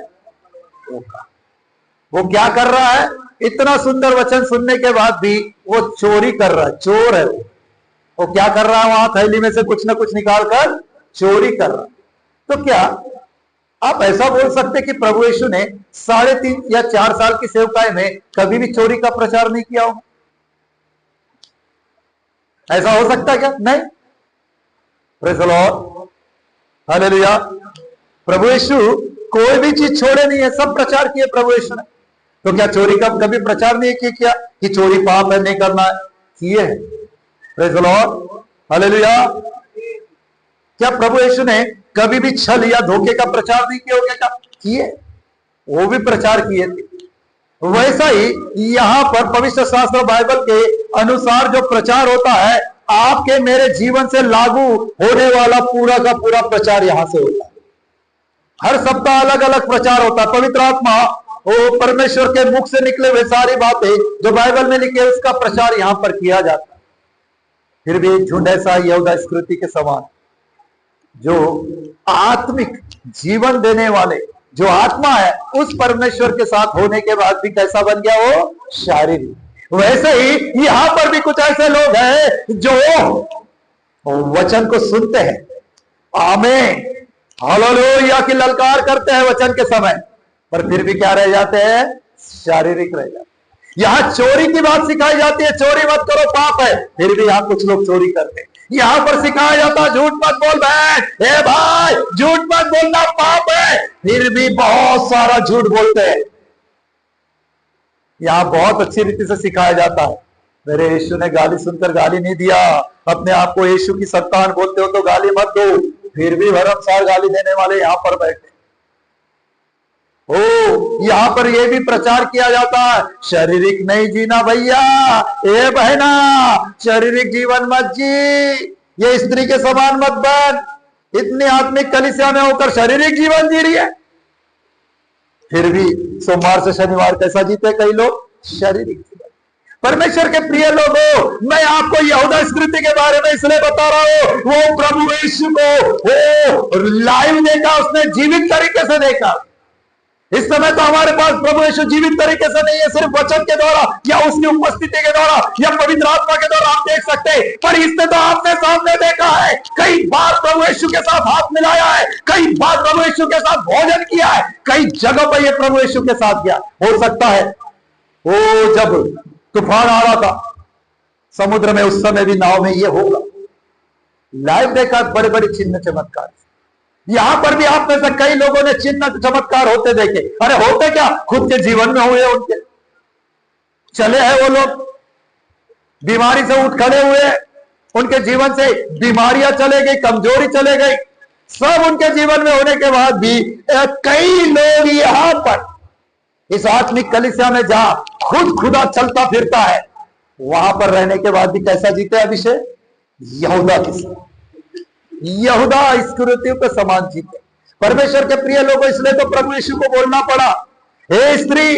वो क्या कर रहा है? इतना सुंदर वचन सुनने के बाद भी वो चोरी कर रहा है। चोर है वो क्या कर रहा है? वहां थैली में से कुछ ना कुछ निकालकर चोरी कर रहा है। तो क्या आप ऐसा बोल सकते कि प्रभु यीशु ने 3.5 या 4 साल की सेवकाई में कभी भी चोरी का प्रचार नहीं किया हो? ऐसा हो सकता है क्या? नहीं। Praise the lord, hallelujah. प्रभु यीशु कोई भी चीज छोड़े नहीं है, सब प्रचार किए प्रभु यीशु ने। तो क्या चोरी का कभी प्रचार नहीं किया? क्या कि चोरी पाप है, नहीं करना है? किए है। Praise the lord, hallelujah. क्या प्रभु यीशु ने कभी भी छल या धोखे का प्रचार नहीं किया होगा? क्या किए? वो भी प्रचार किए थे। वैसा ही यहां पर पवित्र शास्त्र बाइबल के अनुसार जो प्रचार होता है, आपके मेरे जीवन से लागू होने वाला पूरा का पूरा प्रचार यहां से होता है। हर सप्ताह अलग अलग प्रचार होता है। पवित्र आत्मा वो परमेश्वर के मुख से निकले हुए सारी बातें जो बाइबल में लिखी है, उसका प्रचार यहां पर किया जाता है। फिर भी एक झुंड ऐसा यहूदा इस्करियोती के समान जो आत्मिक जीवन देने वाले जो आत्मा है, उस परमेश्वर के साथ होने के बाद भी कैसा बन गया? वो शारीरिक। वैसे ही यहां पर भी कुछ ऐसे लोग हैं जो वचन को सुनते हैं, आमीन, हालेलुया की ललकार करते हैं वचन के समय, पर फिर भी क्या रह जाते हैं? शारीरिक रह जाते हैं। यहां चोरी की बात सिखाई जाती है, चोरी मत करो पाप है, फिर भी यहां कुछ लोग चोरी करते हैं। यहां पर सिखाया जाता है झूठ मत बोल बहन, ए भाई झूठ मत बोलना पाप है, फिर भी बहुत सारा झूठ बोलते हैं। यहां बहुत अच्छी रीति से सिखाया जाता है, मेरे यीशु ने गाली सुनकर गाली नहीं दिया, अपने आप को यीशु की संतान बोलते हो तो गाली मत दो, फिर भी भरमसार गाली देने वाले यहां पर बैठे। ओ यहां पर यह भी प्रचार किया जाता है, शारीरिक नहीं जीना भैया, ए बहना, शारीरिक जीवन मत जी, ये स्त्री के समान मत बन। इतनी आत्मिक कलीसिया में होकर शारीरिक जीवन जी रही है। फिर भी सोमवार से शनिवार कैसा जीते कई लोग? शारीरिक जीवन। परमेश्वर के प्रिय लोगों, मैं आपको यहूदा इस्करियोती के बारे में इसलिए बता रहा हूं, वो प्रभु यीशु को लाइव देखा, उसने जीवित तरीके से देखा। इस समय तो हमारे पास प्रभु यीशु जीवित तरीके से नहीं है, सिर्फ वचन के द्वारा या उसकी उपस्थिति के द्वारा या पवित्र आत्मा के द्वारा आप देख सकते हैं, पर इसने तो आपने सामने देखा है। कई बार प्रभु यीशु के साथ हाथ मिलाया है, कई बार प्रभु यीशु के साथ भोजन किया है, कई जगह पर यह प्रभु यीशु के साथ गया। हो सकता है वो जब तूफान आ रहा था समुद्र में, उस समय भी नाव में ये होगा। लाइव देखा बड़े बड़े चिन्ह चमत्कार। यहां पर भी आप में से कई लोगों ने चिन्ह चमत्कार होते देखे। अरे होते क्या, खुद के जीवन में हुए, उनके चले हैं वो लोग, बीमारी से उठ खड़े हुए, उनके जीवन से बीमारियां चले गई, कमजोरी चले गई, सब उनके जीवन में होने के बाद भी कई लोग यहां पर इस आत्मिक कलीसिया में जहां खुद खुदा चलता फिरता है, वहां पर रहने के बाद भी कैसा जीते अभिषेक? यहूदा के साथ, यहूदा इस्करियोती के समान जीते। परमेश्वर के प्रिय लोगों, इसलिए तो प्रभु यीशु को बोलना पड़ा, हे स्त्री,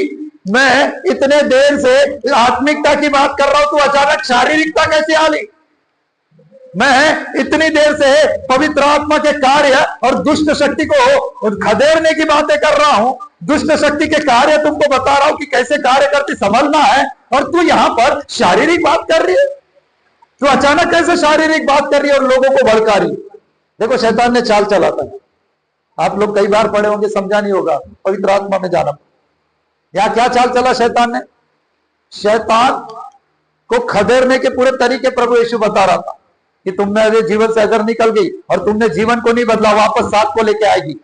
मैं इतने देर से आत्मिकता की बात कर रहा हूं, तू अचानक शारीरिकता कैसे आ ली? मैं इतनी देर से पवित्र आत्मा के कार्य और दुष्ट शक्ति को खदेड़ने की बातें कर रहा हूं, दुष्ट शक्ति के कार्य तुमको बता रहा हूं कि कैसे कार्य करती समझना है, और तू यहां पर शारीरिक बात कर रही है। तू अचानक कैसे शारीरिक बात कर रही है और लोगों को भड़का रही है। देखो शैतान ने चाल चला था, आप लोग कई बार पढ़े होंगे, समझा नहीं होगा, पवित्र आत्मा में जाना। यहां क्या चाल चला शैतान ने? शैतान को खदेड़ने के पूरे तरीके प्रभु यीशु बता रहा था कि तुमने अगर जीवन से अगर निकल गई और तुमने जीवन को नहीं बदला, वापस साथ को लेके आएगी,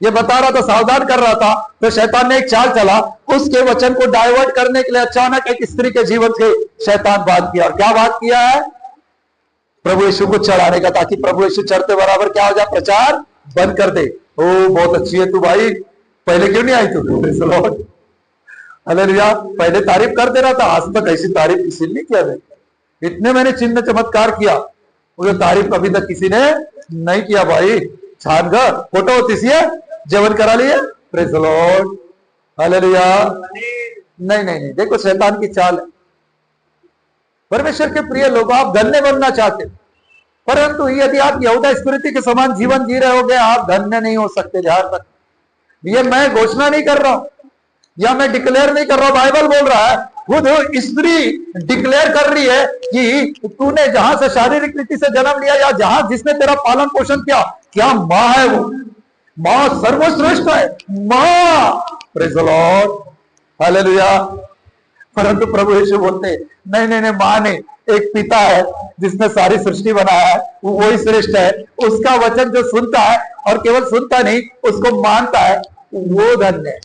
ये बता रहा था, सावधान कर रहा था। तो शैतान ने एक चाल चला, उसके वचन को डाइवर्ट करने के लिए अचानक एक स्त्री के जीवन से शैतान बात किया। और क्या बात किया है? प्रभु यीशु को चढ़ाने का, ताकि प्रभु यीशु चढ़ते बराबर क्या हो जाए, प्रचार बंद कर दे। ओ बहुत अच्छी है तू भाई, पहले क्यों नहीं आई तू? हालेलुया, पहले तारीफ कर दे रहा था, आज तक ऐसी तारीफ किसी ने नहीं किया। इतने मैंने चिन्ह चमत्कार किया, वो तारीफ कभी तक किसी ने नहीं किया। भाई छान ग फोटो होती सी है, जेवन करा लिए, प्रेज द लॉर्ड, हालेलुया। नहीं नहीं नहीं, देखो शैतान की चाल है। परमेश्वर के प्रिय लोग, आप धन्य बनना चाहते, परंतु यदि आप यहूदा स्पिरिति के समान जीवन जी रहे होगे, आप धन्य नहीं हो सकते। ध्यान रख, ये मैं घोषणा नहीं कर रहा हूं या मैं डिक्लेयर नहीं कर रहा हूं, बाइबल बोल रहा है। खुद स्त्री डिक्लेयर कर रही है कि तूने जहां से शारीरिक रीति से जन्म लिया या जहां जिसने तेरा पालन पोषण किया, क्या मां है वो? मां सर्वश्रेष्ठ है, मां, प्रेज द लॉर्ड, हालेलुया। परंतु प्रभु यीशु बोलते नहीं नहीं नहीं, मां ने एक पिता है जिसने सारी सृष्टि बनाया है, वो ही श्रेष्ठ है। उसका वचन जो सुनता है और केवल सुनता नहीं, उसको मानता है, वो धन्य है।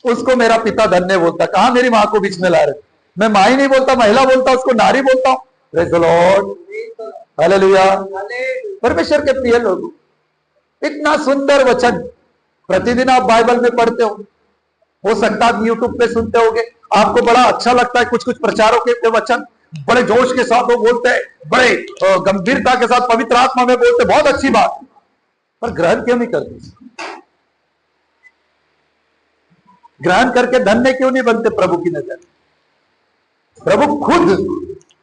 उसको मेरा पिता धन्य बोलता। कहा मेरी मां को बीच में ला रहे, मैं मां ही नहीं बोलता, महिला बोलता, उसको नारी बोलता हूं। Praise the lord, hallelujah. परमेश्वर के प्रिय लोग, इतना सुंदर वचन प्रतिदिन आप बाइबल में पढ़ते हो सकता है यूट्यूब पे सुनते होगे, आपको बड़ा अच्छा लगता है। कुछ कुछ प्रचारों के वचन बड़े जोश के साथ वो बोलते हैं, बड़े गंभीरता के साथ पवित्र आत्मा में बोलते, बहुत अच्छी बात, पर ग्रहण क्यों नहीं करते? ग्रहण करके धन्य क्यों नहीं बनते प्रभु की नजर? प्रभु खुद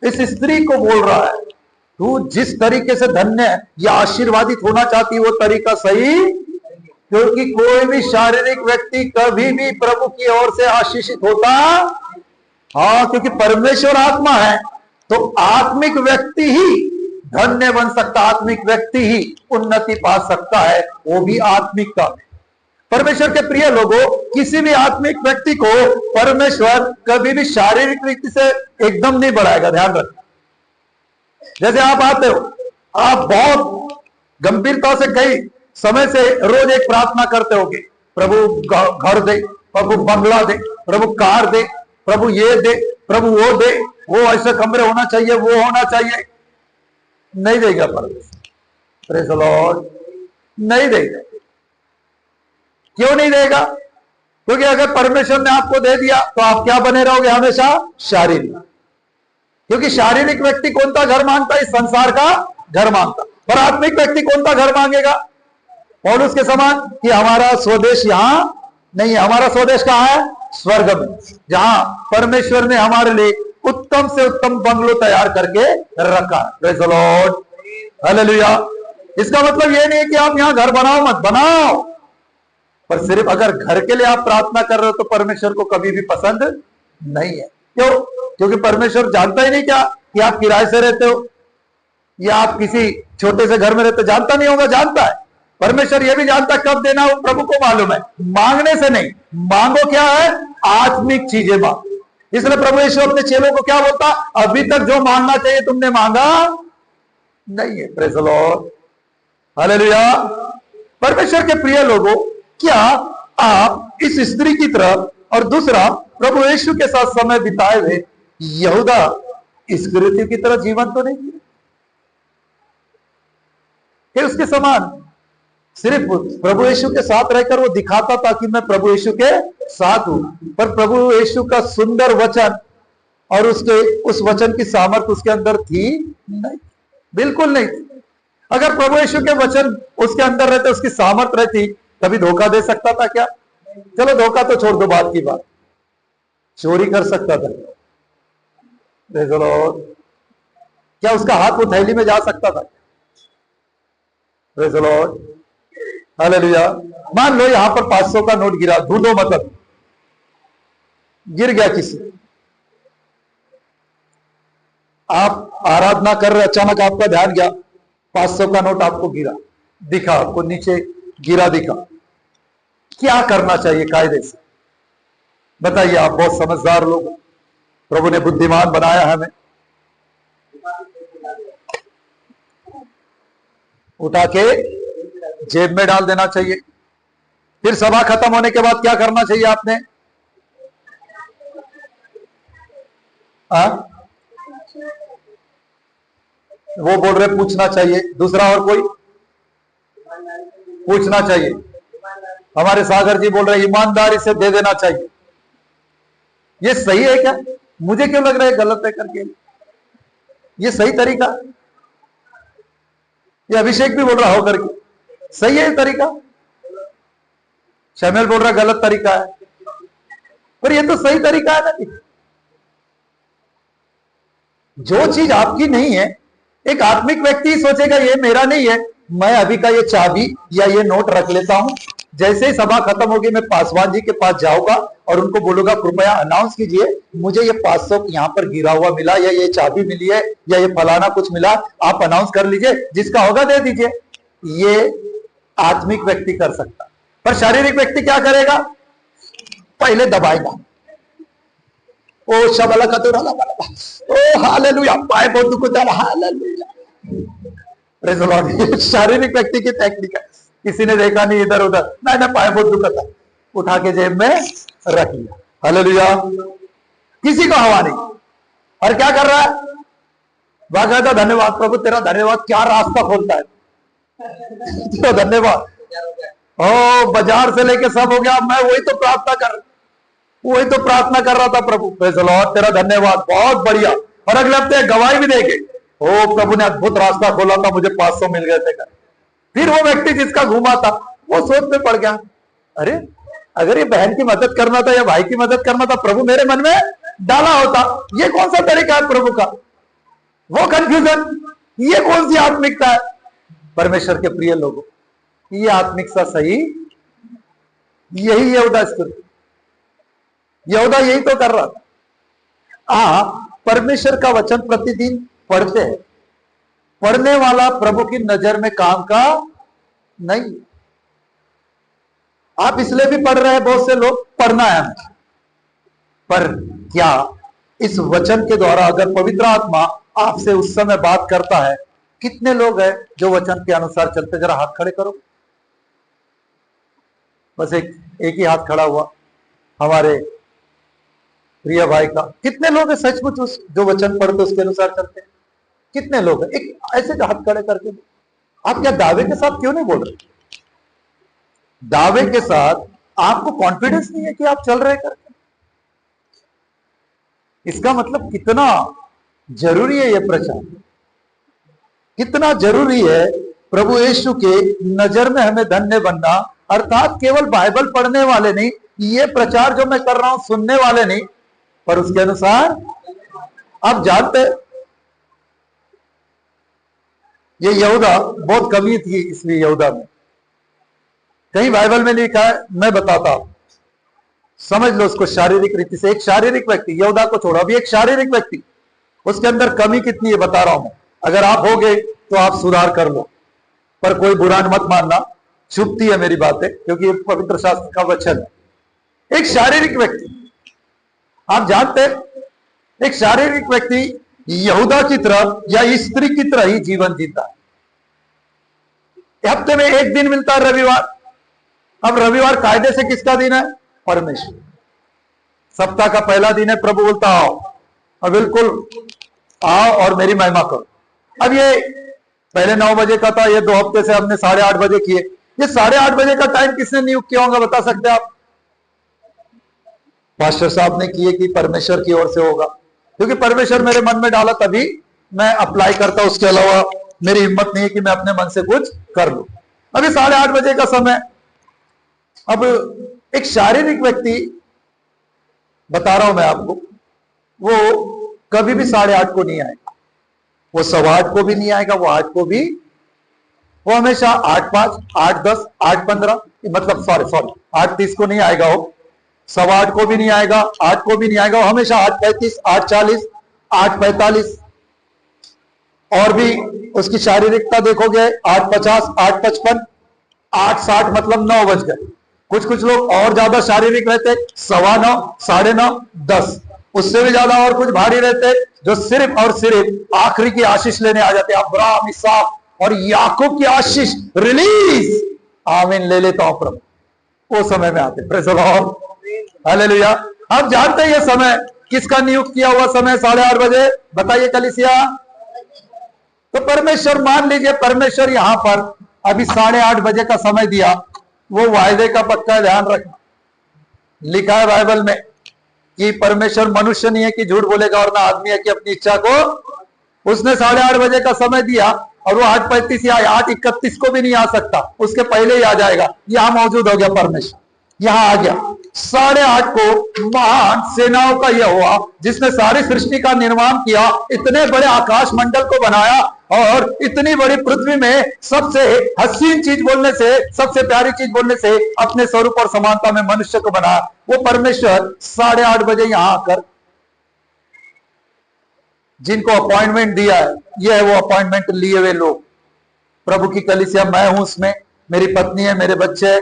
इस स्त्री को बोल रहा है, तू जिस तरीके से धन्य या आशीर्वादित होना चाहती वो तरीका सही, क्योंकि कोई भी शारीरिक व्यक्ति कभी भी प्रभु की ओर से आशीषित होता, हाँ, क्योंकि परमेश्वर आत्मा है, तो आत्मिक व्यक्ति ही धन्य बन सकता, आत्मिक व्यक्ति ही उन्नति पा सकता है, वो भी आत्मिकता में। परमेश्वर के प्रिय लोगों, किसी भी आत्मिक व्यक्ति को परमेश्वर कभी भी शारीरिक रीति से एकदम नहीं बढ़ाएगा। ध्यान रखें, जैसे आप आते हो, आप बहुत गंभीरता से कई समय से रोज एक प्रार्थना करते होगे, प्रभु घर दे, प्रभु बंगला दे, प्रभु कार दे, प्रभु ये दे, प्रभु वो दे, वो ऐसे कमरे होना चाहिए, वो होना चाहिए। नहीं देगा परमेश्वर, प्रेज़ द लॉर्ड, नहीं देगा। क्यों नहीं देगा? क्योंकि अगर परमेश्वर ने आपको दे दिया तो आप क्या बने रहोगे? हमेशा शारीरिक। क्योंकि शारीरिक व्यक्ति कौन सा घर मांगता है? इस संसार का घर मांगता। पर आत्मिक व्यक्ति कौन सा घर मांगेगा? पौलुस के समान कि हमारा स्वदेश यहां नहीं है, हमारा स्वदेश कहां है? स्वर्ग में, जहां परमेश्वर ने हमारे लिए उत्तम से उत्तम बंगलो तैयार करके रखा। Praise the lord, hallelujah. इसका मतलब यह नहीं है कि आप यहां घर बनाओ, मत बनाओ, पर सिर्फ अगर घर के लिए आप प्रार्थना कर रहे हो तो परमेश्वर को कभी भी पसंद नहीं है। क्यों? क्योंकि परमेश्वर जानता ही नहीं क्या कि आप किराए से रहते हो या आप किसी छोटे से घर में रहते हो। जानता नहीं होगा? जानता है। परमेश्वर यह भी जानता कब देना वो प्रभु को मालूम है। मांगने से नहीं, मांगो क्या है? आत्मिक चीजें मांगो। इसलिए प्रभु यीशु अपने चेलों को क्या बोलता? अभी तक जो मांगना चाहिए तुमने मांगा नहीं है। Praise the lord, hallelujah. परमेश्वर के प्रिय लोगों, क्या आप इस स्त्री की तरफ और दूसरा प्रभु यीशु के साथ समय बिताए हुए यहूदा स्पिरिट की तरह जीवन तो नहीं किया? उसके समान सिर्फ प्रभु यीशु के साथ रहकर वो दिखाता था कि मैं प्रभु यीशु के साथ हूं, पर प्रभु यीशु का सुंदर वचन और उसके उस वचन की सामर्थ्य उसके अंदर थी नहीं, बिल्कुल नहीं थी। अगर प्रभु यीशु के वचन उसके अंदर रहते, उसकी सामर्थ्य रहती, कभी धोखा दे सकता था क्या? चलो धोखा तो छोड़ दो, बात की बात, चोरी कर सकता था। प्रेज़ द लॉर्ड, क्या उसका हाथ वो थैली में जा सकता था? Praise the lord, hallelujah. मान लो यहां पर 500 का नोट गिरा, ढूंढो मतलब, गिर गया किसी, आप आराधना कर रहे, अचानक आपका ध्यान गया, 500 का नोट आपको गिरा दिखा, आपको नीचे गिरा दिखा, क्या करना चाहिए कायदे से? बताइए, आप बहुत समझदार लोग, प्रभु ने बुद्धिमान बनाया हमें। उठा के जेब में डाल देना चाहिए। फिर सभा खत्म होने के बाद क्या करना चाहिए आपने? वो बोल रहे पूछना चाहिए। दूसरा और कोई? पूछना चाहिए। हमारे सागर जी बोल रहे ईमानदारी से दे देना चाहिए। ये सही है क्या? मुझे क्यों लग रहा है गलत है करके? ये सही तरीका? ये अभिषेक भी बोल रहा हो करके सही है ये तरीका? शैमेल बोल रहा गलत तरीका है, पर ये तो सही तरीका है ना। जो चीज आपकी नहीं है, एक आत्मिक व्यक्ति सोचेगा ये मेरा नहीं है, मैं अभी का ये चाबी या ये नोट रख लेता हूं, जैसे ही सभा खत्म होगी मैं पासवान जी के पास जाऊंगा और उनको बोलूंगा कृपया अनाउंस कीजिए, मुझे ये 500 यहाँ पर गिरा हुआ मिला, या ये चाबी मिली है, या ये फलाना कुछ मिला, आप अनाउंस कर लीजिए, जिसका होगा दे दीजिए। ये आत्मिक व्यक्ति कर सकता, पर शारीरिक व्यक्ति क्या करेगा? पहले दबाएगा, ओ शबला कतुरा, ओ हालेलुया, पाए बहुत दुख, हालेलुया, प्रेज़ द लॉर्ड। शारीरिक व्यक्ति की टेक्निक है, किसी ने देखा नहीं इधर उधर, ना पाए बहुत दुखता, उठा के जेब में रख लिया, हालेलुया, किसी को हवा नहीं। और क्या कर रहा है? बाकायदा धन्यवाद प्रभु, तेरा धन्यवाद, क्या रास्ता खोलता है, तो धन्यवाद। ओ बाजार से लेके सब हो गया, मैं वही तो प्रार्थना कर रहा था प्रभु, प्रेज़ द लॉर्ड, तेरा धन्यवाद, बहुत बढ़िया। और अगले हफ्ते गवाही भी देंगे, ओ प्रभु ने अद्भुत रास्ता खोला था, मुझे 500 मिल गए थे। फिर वो व्यक्ति जिसका घूमा था वो सोच में पड़ गया, अरे अगर ये बहन की मदद करना था या भाई की मदद करना था, प्रभु मेरे मन में डाला होता, ये कौन सा तरीका है प्रभु का? वो कंफ्यूजन, ये कौन सी आत्मिकता है? परमेश्वर के प्रिय लोगों, ये आत्मिकता सही, यही यहूदा स्तुति, यहूदा यही तो कर रहा था। आप परमेश्वर का वचन प्रतिदिन पढ़ते हैं, पढ़ने वाला प्रभु की नजर में काम का नहीं। आप इसलिए भी पढ़ रहे हैं, बहुत से लोग पढ़ना है, पर क्या इस वचन के द्वारा अगर पवित्र आत्मा आपसे उस समय बात करता है, कितने लोग हैं जो वचन के अनुसार चलते? जरा हाथ खड़े करो, बस एक ही हाथ खड़ा हुआ हमारे प्रिय भाई का। कितने लोग हैं सचमुच उस जो वचन पढ़ते उसके अनुसार चलते हैं? कितने लोग हैं? एक ऐसे हाथ खड़े करके, आप क्या दावे के साथ क्यों नहीं बोल रहे? दावे के साथ आपको कॉन्फिडेंस नहीं है कि आप चल रहे करके। इसका मतलब कितना जरूरी है यह प्रचार, कितना जरूरी है प्रभु यीशु के नजर में हमें धन्य बनना। अर्थात केवल बाइबल पढ़ने वाले नहीं, ये प्रचार जो मैं कर रहा हूं सुनने वाले नहीं, पर उसके अनुसार। आप जानते, ये यहूदा बहुत कमी थी, इसलिए यहूदा में कहीं बाइबल में लिखा है, मैं बताता हूं, समझ लो उसको शारीरिक रीति से। एक शारीरिक व्यक्ति, यहूदा को छोड़ो, अभी एक शारीरिक व्यक्ति, उसके अंदर कमी कितनी है बता रहा हूं मैं। अगर आप होगे तो आप सुधार कर लो, पर कोई बुरा मत मानना, चुपती है मेरी बातें, क्योंकि ये पवित्र शास्त्र का वचन है। एक शारीरिक व्यक्ति, आप जानते हैं, एक शारीरिक व्यक्ति यहूदा की तरह या स्त्री की तरह ही जीवन जीता है। हफ्ते में एक दिन मिलता है, रविवार। अब रविवार कायदे से किसका दिन है? परमेश्वर। सप्ताह का पहला दिन है, प्रभु बोलता आओ, अब बिल्कुल आओ और मेरी महिमा करो। अब ये पहले 9 बजे का था, ये 2 हफ्ते से हमने 8:30 बजे किए। ये 8:30 बजे का टाइम किसने नियुक्त किया होगा, बता सकते आप? पास्टर साहब ने किए कि परमेश्वर की ओर से होगा? क्योंकि परमेश्वर मेरे मन में डाला तभी मैं अप्लाई करता, उसके अलावा मेरी हिम्मत नहीं है कि मैं अपने मन से कुछ कर लूं। अभी 8:30 बजे का समय। अब एक शारीरिक व्यक्ति, बता रहा हूं मैं आपको, वो कभी भी 8:30 को नहीं आएगा। वो 8:15 को भी नहीं आएगा, वो 8 को भी, वो हमेशा 8:05, 8:10, 8:15, मतलब सॉरी 8:30 को नहीं आएगा, वो 8:15 को भी नहीं आएगा, 8 को भी नहीं आएगा, वो हमेशा 8:35, 8:40, 8:45। और भी उसकी शारीरिकता देखोगे 8:50, 8:55, 8:60, मतलब 9 बज गए। कुछ कुछ लोग और ज्यादा शारीरिक रहते, 9:15, 9:30, 10, उससे भी ज्यादा और कुछ भारी रहते, जो सिर्फ और सिर्फ आखिरी की आशीष लेने आ जाते। अब्राहम, इसहाक और याकूब की आशीष रिलीज, आमीन, ले लेता हूं प्रभु, वो समय में आते। Praise the lord, hallelujah. आप जानते हैं ये समय किसका नियुक्त किया हुआ समय 8:30 बजे? बताइए कलीसिया। तो परमेश्वर, मान लीजिए परमेश्वर यहां पर अभी 8:30 बजे का समय दिया, वो वायदे का पक्का ध्यान रखना। लिखा है बाइबल में कि परमेश्वर मनुष्य नहीं है कि झूठ बोलेगा, और ना आदमी है कि अपनी इच्छा को। उसने 8:30 बजे का समय दिया और वो 8:35 या 8:31 को भी नहीं आ सकता, उसके पहले ही आ जाएगा। यहां मौजूद हो गया परमेश्वर, यहां आ गया। 8:30 को महान सेनाओं का यह हुआ जिसने सारी सृष्टि का निर्माण किया, इतने बड़े आकाश मंडल को बनाया और इतनी बड़ी पृथ्वी में सबसे हसीन चीज बोलने से, सबसे प्यारी चीज बोलने से अपने स्वरूप और समानता में मनुष्य को बनाया। वो परमेश्वर 8:30 बजे यहां आकर जिनको अपॉइंटमेंट दिया है, यह है वो अपॉइंटमेंट लिए हुए लोग। प्रभु की कलीसिया, मैं हूं उसमें, मेरी पत्नी है, मेरे बच्चे हैं,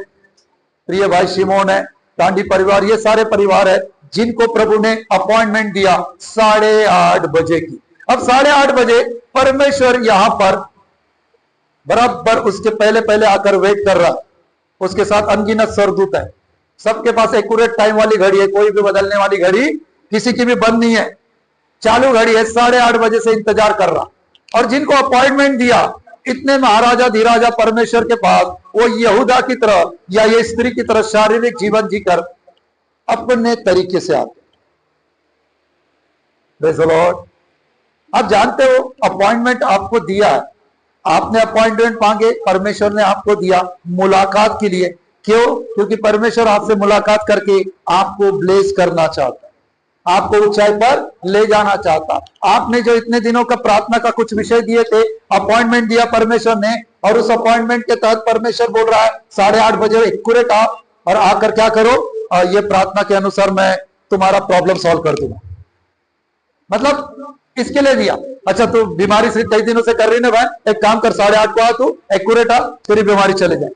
प्रिय भाई शिमोन है, टांडी परिवार, ये सारे परिवार है जिनको प्रभु ने अपॉइंटमेंट दिया 8:30 बजे की। अब 8:30 बजे परमेश्वर यहां पर बराबर उसके पहले पहले आकर वेट कर रहा। उसके साथ अनगिनत सरदूत है, सबके पास एक्यूरेट टाइम वाली घड़ी है, कोई भी बदलने वाली घड़ी किसी की भी बंद नहीं है, चालू घड़ी है। 8:30 बजे से इंतजार कर रहा। और जिनको अपॉइंटमेंट दिया, इतने महाराजा धीराजा परमेश्वर के पास, वो यहूदा की तरह या ये स्त्री की तरह शारीरिक जीवन जीकर अपने तरीके से आते। Praise the Lord. आप जानते हो अपॉइंटमेंट आपको दिया है, आपने अपॉइंटमेंट मांगे, परमेश्वर ने आपको दिया मुलाकात के लिए। क्यों? क्योंकि परमेश्वर आपसे मुलाकात करके आपको ब्लेस करना चाहता है, आपको ऊंचाई पर ले जाना चाहता। आपने जो इतने दिनों का प्रार्थना का कुछ विषय दिए थे, अपॉइंटमेंट दिया परमेश्वर ने, और उस अपॉइंटमेंट के तहत परमेश्वर बोल रहा है 8:30 बजे एक्यूरेट आओ और आकर क्या करो, ये प्रार्थना के अनुसार मैं तुम्हारा प्रॉब्लम सॉल्व कर दूंगा। मतलब इसके लिए दिया। अच्छा, तू बीमारी से कई दिनों से कर रही ना भाई, एक काम कर, 8:30 को आ, तू एक्यूरेट आ, तेरी बीमारी चले जाए।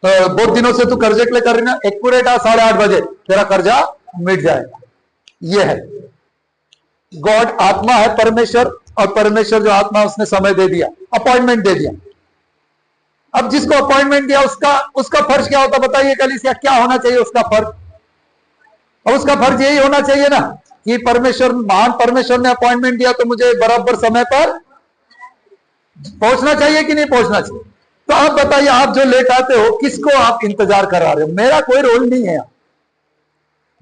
तो बहुत दिनों से तू कर्जे के लिए कर रही ना, एक्यूरेट आ 8:30 बजे, तेरा कर्जा मिट जाएगा। ये है गॉड, आत्मा है परमेश्वर, और परमेश्वर जो आत्मा उसने समय दे दिया, अपॉइंटमेंट दे दिया। अब जिसको अपॉइंटमेंट दिया उसका फर्ज क्या होता बताइए कलीसिया, क्या होना चाहिए उसका फर्ज? और उसका फर्ज यही होना चाहिए ना कि परमेश्वर, महान परमेश्वर ने अपॉइंटमेंट दिया तो मुझे बराबर समय पर पहुंचना चाहिए कि नहीं पहुंचना चाहिए? तो आप बताइए, आप जो लेट आते हो किसको आप इंतजार करा रहे हो? मेरा कोई रोल नहीं है,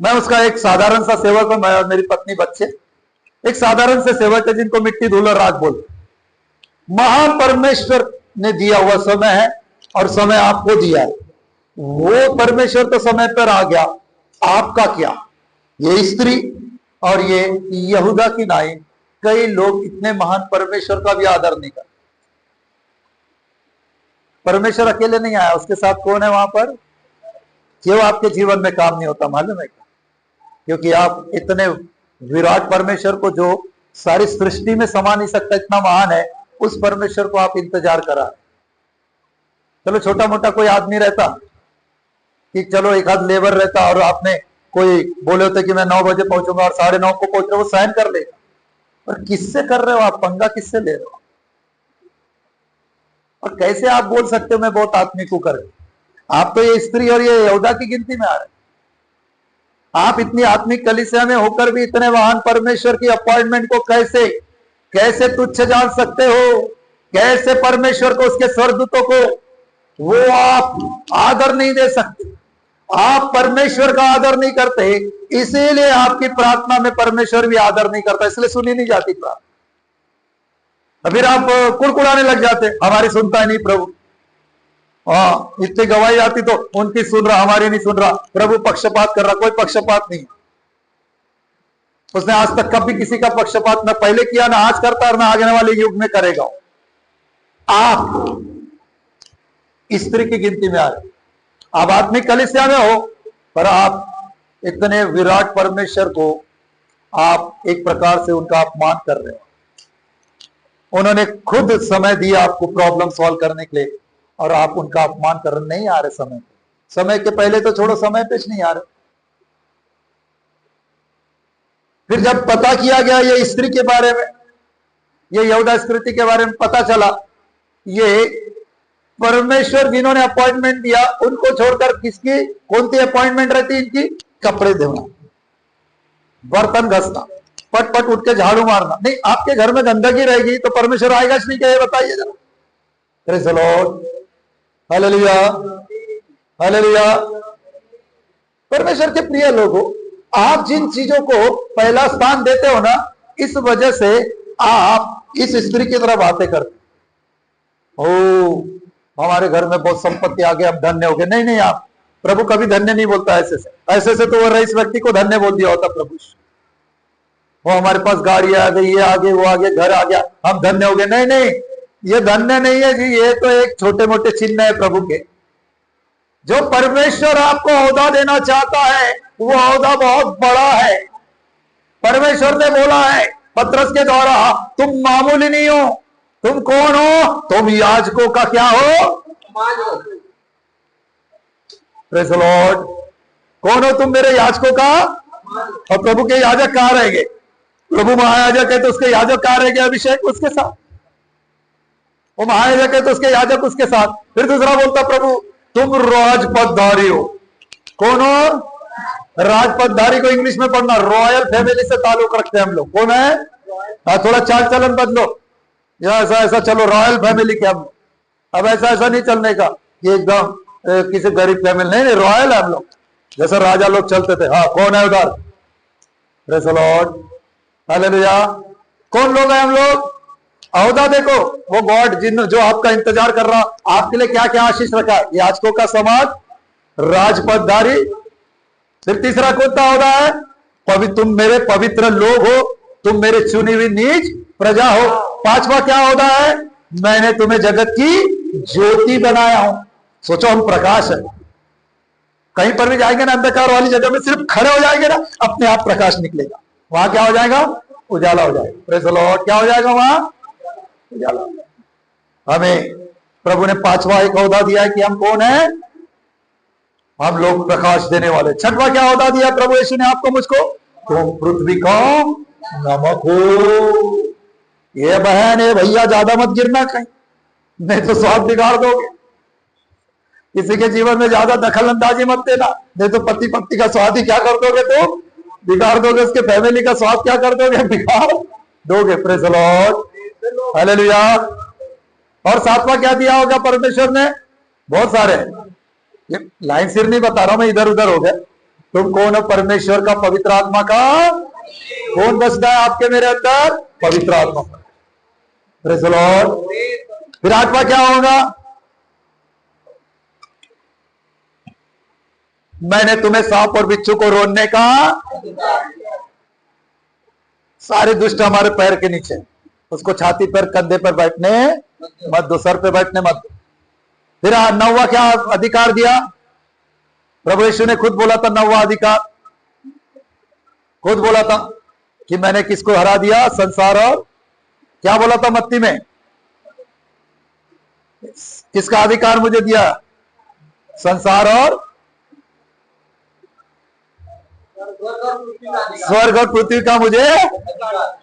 मैं उसका एक साधारण सा सेवक हूं, मैं और मेरी पत्नी बच्चे एक साधारण से सेवक है जिनको मिट्टी धूल और राख बोलते। महान परमेश्वर ने दिया हुआ समय है और समय आपको दिया है, वो परमेश्वर तो समय पर आ गया, आपका क्या? ये स्त्री और ये यहूदा की नाई, कई लोग इतने महान परमेश्वर का भी आदर नहीं करते। परमेश्वर अकेले नहीं आया, उसके साथ कौन है वहां पर? क्यों आपके जीवन में काम नहीं होता मालूम है क्या? क्योंकि आप इतने विराट परमेश्वर को, जो सारी सृष्टि में समा नहीं सकता, इतना महान है, उस परमेश्वर को आप इंतजार करा। चलो छोटा मोटा कोई आदमी रहता कि चलो एक आध लेबर रहता और आपने कोई बोले होते कि मैं 9 बजे पहुंचूंगा और 9:30 को पहुंच रहे, वो साइन कर लेगा। और किससे कर रहे हो आप? पंगा किससे ले रहे हो? और कैसे आप बोल सकते हो मैं बहुत आत्मिक हूं कर? आप तो ये स्त्री और ये यहूदा की गिनती में आ रहे। आप इतनी आत्मिक कलीसिया में होकर भी इतने महान परमेश्वर की अपॉइंटमेंट को कैसे तुच्छ जान सकते हो? कैसे परमेश्वर को, उसके स्वर्गदूतों को वो आप आदर नहीं दे सकते? आप परमेश्वर का आदर नहीं करते, इसीलिए आपकी प्रार्थना में परमेश्वर भी आदर नहीं करता, इसलिए सुनी नहीं जाती प्रार्थना। फिर आप कुड़कुड़ाने लग जाते, हमारी सुनता ही नहीं प्रभु। हाँ, इतनी गवाही आती तो उनकी सुन रहा, हमारी नहीं सुन रहा, प्रभु पक्षपात कर रहा। कोई पक्षपात नहीं। उसने आज तक कभी किसी का पक्षपात न पहले किया, ना आज करता और ना आगे वाले युग में करेगा। आप स्त्री की गिनती में आ रहे, आप आत्मिक कलीसिया में हो, पर आप इतने विराट परमेश्वर को आप एक प्रकार से उनका अपमान कर रहे हो। उन्होंने खुद समय दिया आपको प्रॉब्लम सॉल्व करने के लिए, और आप उनका अपमान कर रहे नहीं आ रहे समय पे। समय के पहले तो छोड़ो, समय पे नहीं आ रहे। फिर जब पता किया गया ये स्त्री के बारे में, ये यहूदा स्मृति के बारे में पता चला, ये परमेश्वर जिन्होंने अपॉइंटमेंट दिया उनको छोड़कर किसकी कौन सी अपॉइंटमेंट रहती इनकी? कपड़े धोना, बर्तन घसना, पट पट उठ के झाड़ू मारना। नहीं, आपके घर में गंदगी रहेगी तो परमेश्वर आएगा नहीं क्या? ये बताइए जरा। Praise the lord, hallelujah, hallelujah. परमेश्वर के प्रिय लोगों, आप जिन चीजों को पहला स्थान देते हो ना, इस वजह से आप इस स्त्री की तरह बातें करते हो। हमारे घर में बहुत संपत्ति आ गई, अब धन्य हो गए। नहीं नहीं, आप प्रभु कभी धन्य नहीं बोलता ऐसे से। ऐसे से तो वो रईस व्यक्ति को धन्य बोल दिया होता प्रभु। वो हमारे पास गाड़ी आ गई, ये आ गई, वो आ गया, घर आ गया, हम धन्य हो गए। नहीं नहीं, ये धन्य नहीं है जी, ये तो एक छोटे मोटे चिन्ह है प्रभु के। जो परमेश्वर आपको ओहदा देना चाहता है वो ओहदा बहुत बड़ा है। परमेश्वर ने बोला है पत्रस के द्वारा, तुम मामूली नहीं हो। तुम कौन हो? तुम याजकों का क्या हो? Praise the Lord. कौन हो तुम? मेरे याजकों का। और प्रभु के याजक कहां रहेंगे? प्रभु महायाजक है तो उसके याजक कहां रहेंगे? अभिषेक उसके साथ। वो महायाजक है तो उसके याजक उसके साथ। फिर दूसरा बोलता प्रभु, तुम राजपदधारी हो। कौन हो? राजपदधारी को इंग्लिश में पढ़ना, रॉयल फैमिली से ताल्लुक रखते हैं हम लोग। कौन है? थोड़ा चाल चलन बदलो, या ऐसा ऐसा चलो, रॉयल फैमिली के हम लोग। अब ऐसा ऐसा नहीं चलने का ये एकदम किसी गरीब फैमिली, नहीं, रॉयल है हम लोग, जैसे राजा लोग चलते थे। हाँ, कौन है उधर? Praise the lord, hallelujah. कौन लोग हैं हम लोग? ओहदा देखो, वो गॉड जो आपका इंतजार कर रहा, आपके लिए क्या क्या आशीष रखा, याजकों का समाज, राजपदधारी। फिर तीसरा कौन सा ओहदा है? तुम मेरे पवित्र लोग हो, तुम मेरे चुनी हुई नीच प्रजा हो। पांचवा क्या ओहदा है? मैंने तुम्हें जगत की ज्योति बनाया हूं। सोचो, हम प्रकाश है। कहीं पर भी जाएंगे ना अंधकार वाली जगह में, सिर्फ खड़े हो जाएंगे ना, अपने आप प्रकाश निकलेगा। वहां क्या हो जाएगा? उजाला हो जाएगा। Praise the Lord. क्या हो जाएगा वहां? उजाला हो जाएगा। हमें प्रभु ने पांचवा एक ओहदा दिया है कि हम कौन है? हम लोग प्रकाश देने वाले। छठवा क्या ओहदा दिया प्रभु यीशु ने आपको मुझको? तुम पृथ्वी का नमक हो। ये बहन, ये भैया, ज्यादा मत गिरना कहीं, नहीं तो स्वाद बिगाड़ दोगे। किसी के जीवन में ज्यादा दखल अंदाजी मत देना, नहीं तो पति पत्नी का स्वाद ही क्या कर दोगे? तो बिगाड़ दोगे। उसके फैमिली का स्वाद क्या कर दोगे? बिगाड़ दोगे। Praise the lord, hallelujah. और सातवां क्या दिया होगा परमेश्वर ने? बहुत सारे, ये लाइन सिर नहीं बता रहा हूं मैं, इधर उधर हो गए। तुम कौन हो? परमेश्वर का, पवित्र आत्मा का। कौन बसता है आपके मेरे अंदर? पवित्र आत्मा। Praise the Lord. फिर आठवां क्या होगा? मैंने तुम्हें सांप और बिच्छू को रोकने का। सारे दुष्ट हमारे पैर के नीचे, उसको छाती पर, कंधे पर बैठने मत दो, सर पे बैठने मत दो। फिर नौवा क्या अधिकार दिया? प्रभु यीशु ने खुद बोला था, नौवा अधिकार खुद बोला था कि मैंने किसको हरा दिया? संसार और, क्या बोला था मत्ती में? किसका अधिकार मुझे दिया? संसार और स्वर्ग और पृथ्वी का मुझे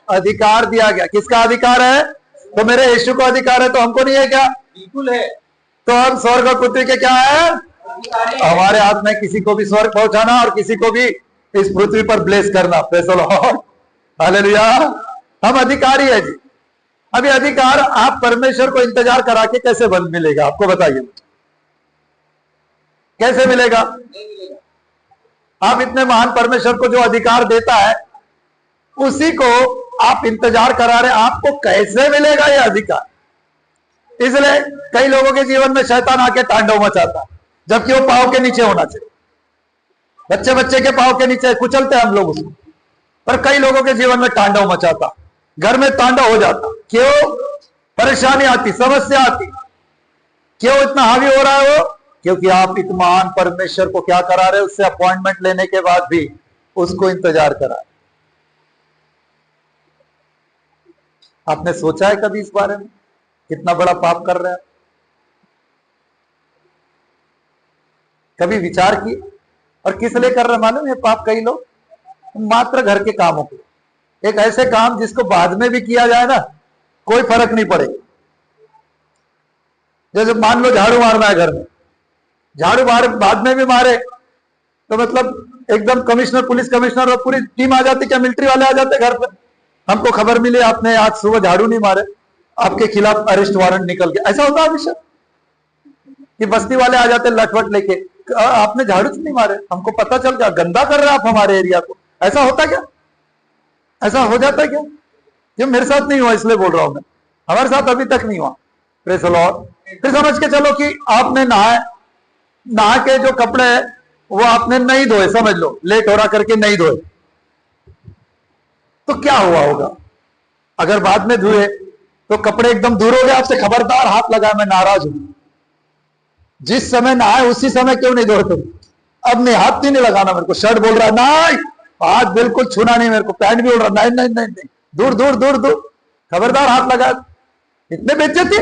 अधिकार दिया गया। किसका अधिकार है? तो मेरे यीशु को अधिकार है, तो हमको नहीं है क्या? बिल्कुल है। तो हम स्वर्ग और पृथ्वी के क्या है? हमारे हाथ में किसी को भी स्वर्ग पहुंचाना और किसी को भी इस पृथ्वी पर ब्लेस करना। Praise the lord, hallelujah. हम अधिकारी है जी। अभी अधिकार आप परमेश्वर को इंतजार करा के कैसे बंद मिलेगा? आपको बताइए, कैसे मिलेगा? आप इतने महान परमेश्वर को जो अधिकार देता है, उसी को आप इंतजार करा रहे, आपको कैसे मिलेगा ये अधिकार? इसलिए कई लोगों के जीवन में शैतान आके तांडव मचाता है, जबकि वो पांव के नीचे होना चाहिए। बच्चे बच्चे के पांव के नीचे कुचलते हैं हम लोग उसको। पर कई लोगों के जीवन में तांडव मचाता, घर में तांडव हो जाता। क्यों? परेशानी आती, समस्या आती। क्यों इतना हावी हो रहा है वो? क्योंकि आप एक महान परमेश्वर को क्या करा रहे, उससे अपॉइंटमेंट लेने के बाद भी उसको इंतजार करा रहे। आपने सोचा है कभी इस बारे में कितना बड़ा पाप कर रहे हैं? कभी विचार किए? और किस लिए कर रहे हैं मालूम है पाप? कई लोग मात्र घर के कामों को, एक ऐसे काम जिसको बाद में भी किया जाए ना कोई फर्क नहीं पड़ेगा। जैसे मान लो झाड़ू मारना है घर में, झाड़ू मार बाद में भी मारे तो मतलब एकदम कमिश्नर, पुलिस कमिश्नर और पूरी टीम आ जाती, क्या मिलिट्री वाले आ जाते घर पर। हमको खबर मिली आपने आज सुबह झाड़ू नहीं मारे, आपके खिलाफ अरेस्ट वारंट निकल गया। ऐसा होता है हमेशा कि बस्ती वाले आ जाते लटवट लेके, आपने झाड़ू नहीं मारे, हमको पता चल गया, गंदा कर रहे आप हमारे एरिया को। ऐसा होता क्या? ऐसा हो जाता क्या? ये मेरे साथ नहीं हुआ इसलिए बोल रहा हूं मैं, हमारे साथ अभी तक नहीं हुआ। Praise the Lord. फिर समझ के चलो कि आपने नहा के जो कपड़े हैं वो आपने नहीं धोए, समझ लो लेट हो रहा करके नहीं धोए, तो क्या हुआ होगा? अगर बाद में धोए तो कपड़े एकदम दूर हो गए आपसे, खबरदार हाथ लगा, मैं नाराज हूं। जिस समय नहाए उसी समय क्यों नहीं धोए तुम? अब नहीं, हाथ नहीं लगाना मेरे को। शर्ट बोल रहा है नहीं, हाथ बिल्कुल छूना नहीं मेरे को। पैंट भी बोल रहा नहीं नहीं नहीं नहीं, दूर दूर दूर दूर, खबरदार हाथ लगा। इतने बेइज्जती,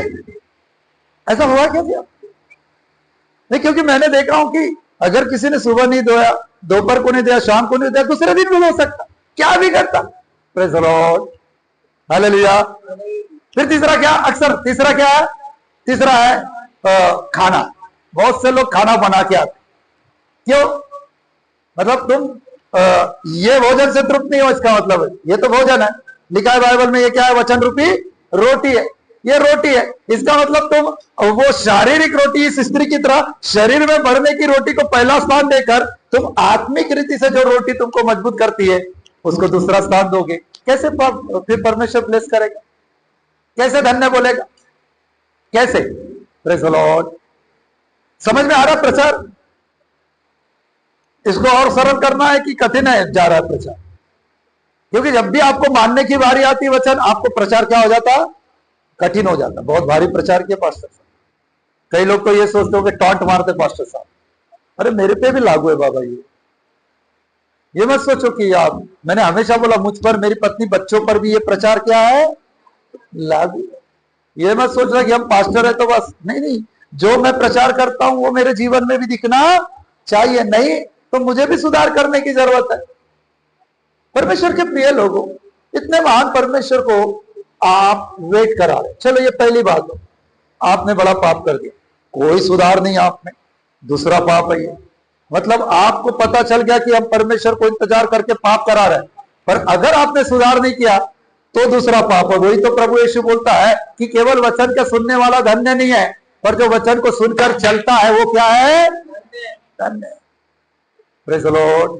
ऐसा हुआ क्या जी? नहीं, क्योंकि मैंने देखा हूं कि अगर किसी ने सुबह नहीं धोया, दोपहर को नहीं दिया, शाम को नहीं दिया, दूसरे दिन भी धो सकता, क्या भी करता। Praise the lord, hallelujah. फिर तीसरा क्या? अक्सर तीसरा क्या है? तीसरा है खाना। बहुत से लोग खाना बना के आते। क्यों? मतलब तुम ये भोजन से तृप्त नहीं हो, इसका मतलब है ये तो भोजन है, लिखा है बाइबल में, ये क्या है? वचन रूपी रोटी है, ये रोटी है। इसका मतलब तुम वो शारीरिक रोटी, इस स्त्री की तरह शरीर में बढ़ने की रोटी को पहला स्थान देकर तुम आत्मिक रीति से जो रोटी तुमको मजबूत करती है उसको दूसरा स्थान दोगे। कैसे फिर परमेश्वर ब्लेस करेगा? कैसे धन्य बोलेगा? कैसे? Praise the Lord. समझ में आ रहा प्रचार? इसको और सरल करना है कि कठिन है जा रहा है प्रचार? क्योंकि जब भी आपको मानने की बारी आती है वचन, आपको प्रचार क्या हो जाता? कठिन हो जाता। बहुत भारी प्रचार किया पास्टर साहब। कई लोग तो ये सोचते हो कि टॉन्ट मारते पास्टर साहब। अरे मेरे पे भी लागू है बाबा, ये मत सोचो कि आप, मैंने हमेशा बोला मुझ पर, मेरी पत्नी, बच्चों पर भी ये प्रचार क्या है? लागू। ये मत सोच रहा कि हम पास्टर है तो बस, नहीं नहीं, जो मैं प्रचार करता हूं वो मेरे जीवन में भी दिखना चाहिए। नहीं तो मुझे भी सुधार करने की जरूरत है। परमेश्वर के प्रिय लोगों, इतने महान परमेश्वर को आप वेट करा रहे। चलो ये पहली बात हो, आपने बड़ा पाप कर दिया, कोई सुधार नहीं आप में। दूसरा पाप है ये, मतलब आपको पता चल गया कि हम परमेश्वर को इंतजार करके पाप करा रहे हैं, पर अगर आपने सुधार नहीं किया तो दूसरा पाप है। वही तो प्रभु यीशु बोलता है कि केवल वचन के सुनने वाला धन्य नहीं है, पर जो वचन को सुनकर चलता है वो क्या है? धन्य। Praise the lord,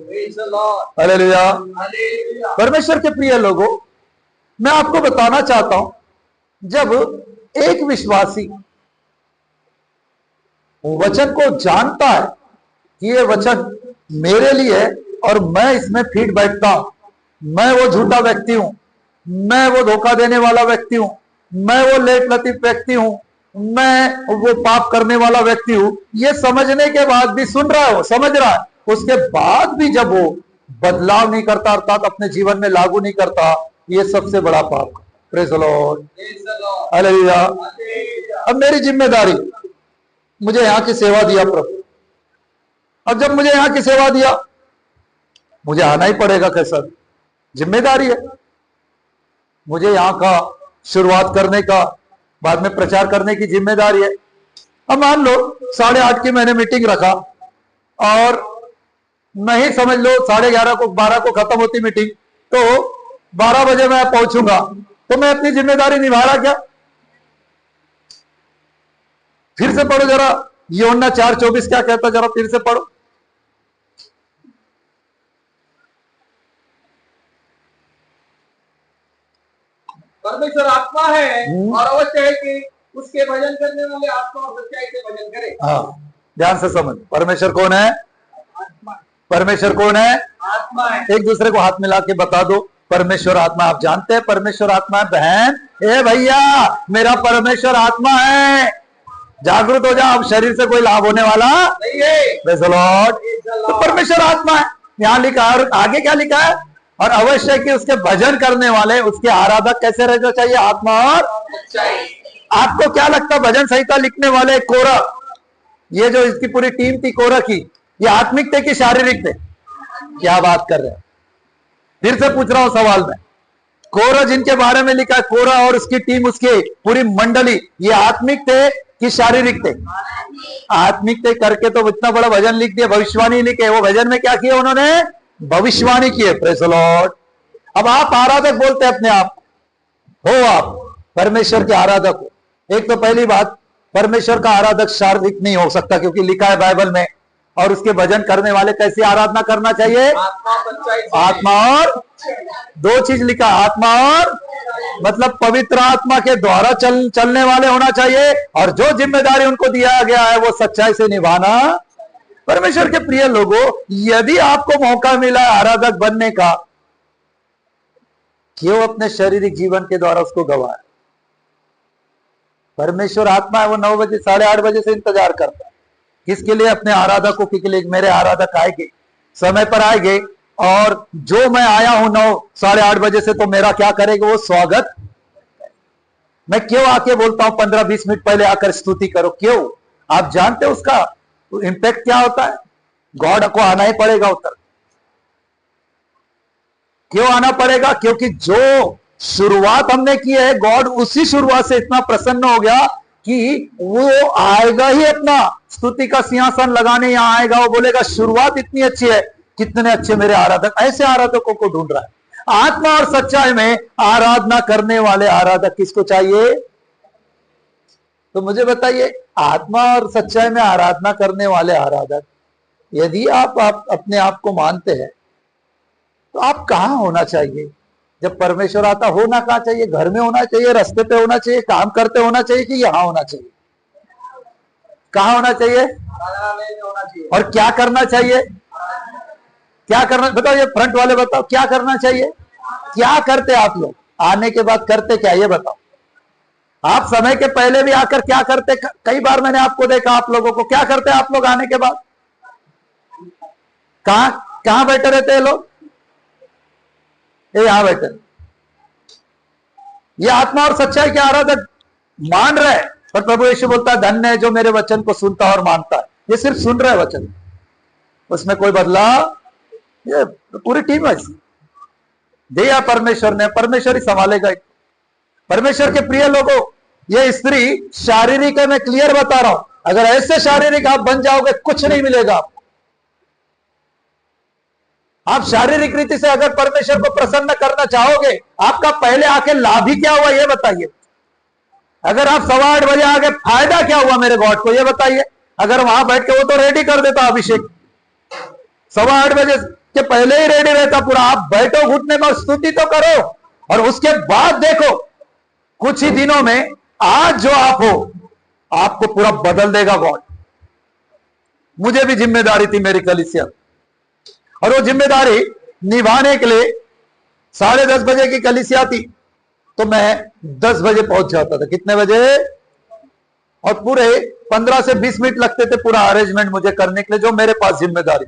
hallelujah. परमेश्वर के प्रिय लोगों, मैं आपको बताना चाहता हूं, जब एक विश्वासी वचन को जानता है कि ये वचन मेरे लिए है और मैं इसमें फिट बैठता हूं, मैं वो झूठा व्यक्ति हूं, मैं वो धोखा देने वाला व्यक्ति हूं, मैं वो लेट लतीफ व्यक्ति हूं, मैं वो पाप करने वाला व्यक्ति हूं, ये समझने के बाद भी, सुन रहा है वो, समझ रहा है, उसके बाद भी जब वो बदलाव नहीं करता, अर्थात अपने जीवन में लागू नहीं करता, ये सबसे बड़ा पाप। Praise the lord, hallelujah. अब मेरी जिम्मेदारी, मुझे यहाँ की सेवा दिया प्रभु, अब जब मुझे यहाँ की सेवा दिया मुझे आना ही पड़ेगा। कैसा जिम्मेदारी है मुझे यहाँ का शुरुआत करने का, बाद में प्रचार करने की जिम्मेदारी है। अब मान लो 8:30 की मैंने मीटिंग रखा और नहीं, समझ लो 11:30 को, 12 को खत्म होती मीटिंग, तो 12 बजे मैं पहुंचूंगा, तो मैं अपनी जिम्मेदारी निभा रहा क्या? फिर से पढ़ो जरा, यूहन्ना 4:24 क्या कहता, जरा फिर से पढ़ो। परमेश्वर आत्मा है और अवश्य है कि उसके भजन करने वाले आत्मा और सच्चाई से भजन करे। हाँ, ध्यान से समझ, परमेश्वर कौन है? आत्मा। परमेश्वर कौन है? आत्मा है। एक दूसरे को हाथ मिला के बता दो, परमेश्वर आत्मा। आप जानते हैं परमेश्वर आत्मा है बहन? ए भैया, मेरा परमेश्वर आत्मा है। जागरूक हो जाओ, अब शरीर से कोई लाभ होने वाला नहीं है। Praise the Lord। तो परमेश्वर आत्मा है, यहाँ लिखा है। और आगे क्या लिखा है? और अवश्य कि उसके भजन करने वाले, उसके आराधक कैसे रहना चाहिए? आत्मा और सच्चाई। आपको क्या लगता है भजन संहिता लिखने वाले कोरह, ये जो इसकी पूरी टीम थी कोरह की, ये आत्मिक थे कि शारीरिक थे? क्या बात कर रहे हैं? फिर से पूछ रहा हूं सवाल में, कोरह जिनके बारे में लिखा है, कोरह और उसकी टीम, उसकी पूरी मंडली, ये आत्मिक थे कि शारीरिक थे? आत्मिक थे करके तो इतना बड़ा भजन लिख दिया, भविष्यवाणी लिखे। वो भजन में क्या किया उन्होंने? भविष्यवाणी किए। Praise the Lord. अब आप आराधक बोलते हैं अपने आप हो, आप परमेश्वर के आराधक हो। एक तो पहली बात, परमेश्वर का आराधक शारीरिक नहीं हो सकता, क्योंकि लिखा है बाइबल में। और उसके भजन करने वाले कैसी आराधना करना चाहिए? आत्मा सच्चाई। आत्मा और, दो चीज लिखा, आत्मा और, मतलब पवित्र आत्मा के द्वारा चलने वाले होना चाहिए। और जो जिम्मेदारी उनको दिया गया है वो सच्चाई से निभाना। परमेश्वर के प्रिय लोगों, यदि आपको मौका मिला है आराधक बनने का, क्यों अपने शारीरिक जीवन के द्वारा उसको गवाए? परमेश्वर आत्मा है, वो 9 बजे 8:30 बजे से इंतजार करता है। किसके लिए? अपने आराधकों के लिए। मेरे आराधक आएंगे, समय पर आएंगे, और जो मैं आया हूं 9 साढ़े 8 बजे से, तो मेरा क्या करेगा? वो स्वागत। मैं क्यों आके बोलता हूं 15-20 मिनट पहले आकर स्तुति करो? क्यों? आप जानते हो उसका इंपैक्ट क्या होता है? गॉड को आना ही पड़ेगा उतर। क्यों आना पड़ेगा? क्योंकि जो शुरुआत हमने की है, गॉड उसी शुरुआत से इतना प्रसन्न हो गया कि वो आएगा ही अपना स्तुति का सिंहासन लगाने यहां आएगा। वो बोलेगा शुरुआत इतनी अच्छी है, कितने अच्छे मेरे आराधक। ऐसे आराधकों को ढूंढ रहा है। आत्मा और सच्चाई में आराधना करने वाले आराधक किसको चाहिए? तो मुझे बताइए, आत्मा और सच्चाई में आराधना करने वाले आराधक, यदि आप अपने आप को मानते हैं, तो आप कहां होना चाहिए? जब परमेश्वर आता, होना कहां चाहिए? घर में होना चाहिए, रास्ते पे होना चाहिए, काम करते होना चाहिए, कि यहां होना चाहिए? कहां होना चाहिए? आराधनालय में होना चाहिए। और क्या करना चाहिए? क्या करना, बताओ ये फ्रंट वाले बताओ, क्या करना चाहिए? क्या करते आप लोग आने के बाद? करते क्या ये बताओ। आप समय के पहले भी आकर क्या करते? कई बार मैंने आपको देखा, आप लोगों को क्या करते आप लोग आने के बाद? कहां बैठे रहते हैं लोग? ये यहां बैठे। ये आत्मा और सच्चाई के आराधक मान रहे, पर प्रभु यीशु बोलता है धन्य है जो मेरे वचन को सुनता है और मानता है। ये सिर्फ सुन रहे वचन, उसमें कोई बदलाव। ये पूरी टीम है, दिया परमेश्वर ने, परमेश्वर ही संभालेगा। परमेश्वर के प्रिय लोगों, ये स्त्री शारीरिक है, मैं क्लियर बता रहा हूं। अगर ऐसे शारीरिक आप बन जाओगे, कुछ नहीं मिलेगा आपको। आप शारीरिक रीति से अगर परमेश्वर को प्रसन्न करना चाहोगे, आपका पहले आके लाभ ही क्या हुआ ये बताइए। अगर आप 8:15 बजे आगे, फायदा क्या हुआ मेरे गॉड को ये बताइए। अगर वहां बैठ के वो तो रेडी कर देता अभिषेक, 8:15 बजे के पहले ही रेडी रहता पूरा। आप बैठो घुटने में, स्तुति तो करो, और उसके बाद देखो कुछ ही दिनों में आज जो आप हो, आपको पूरा बदल देगा गॉड। मुझे भी जिम्मेदारी थी मेरी कलीसिया, और वो जिम्मेदारी निभाने के लिए 10:30 बजे की कलीसिया थी, तो मैं 10 बजे पहुंच जाता था। कितने बजे? और पूरे 15 से 20 मिनट लगते थे पूरा अरेंजमेंट मुझे करने के लिए, जो मेरे पास जिम्मेदारी।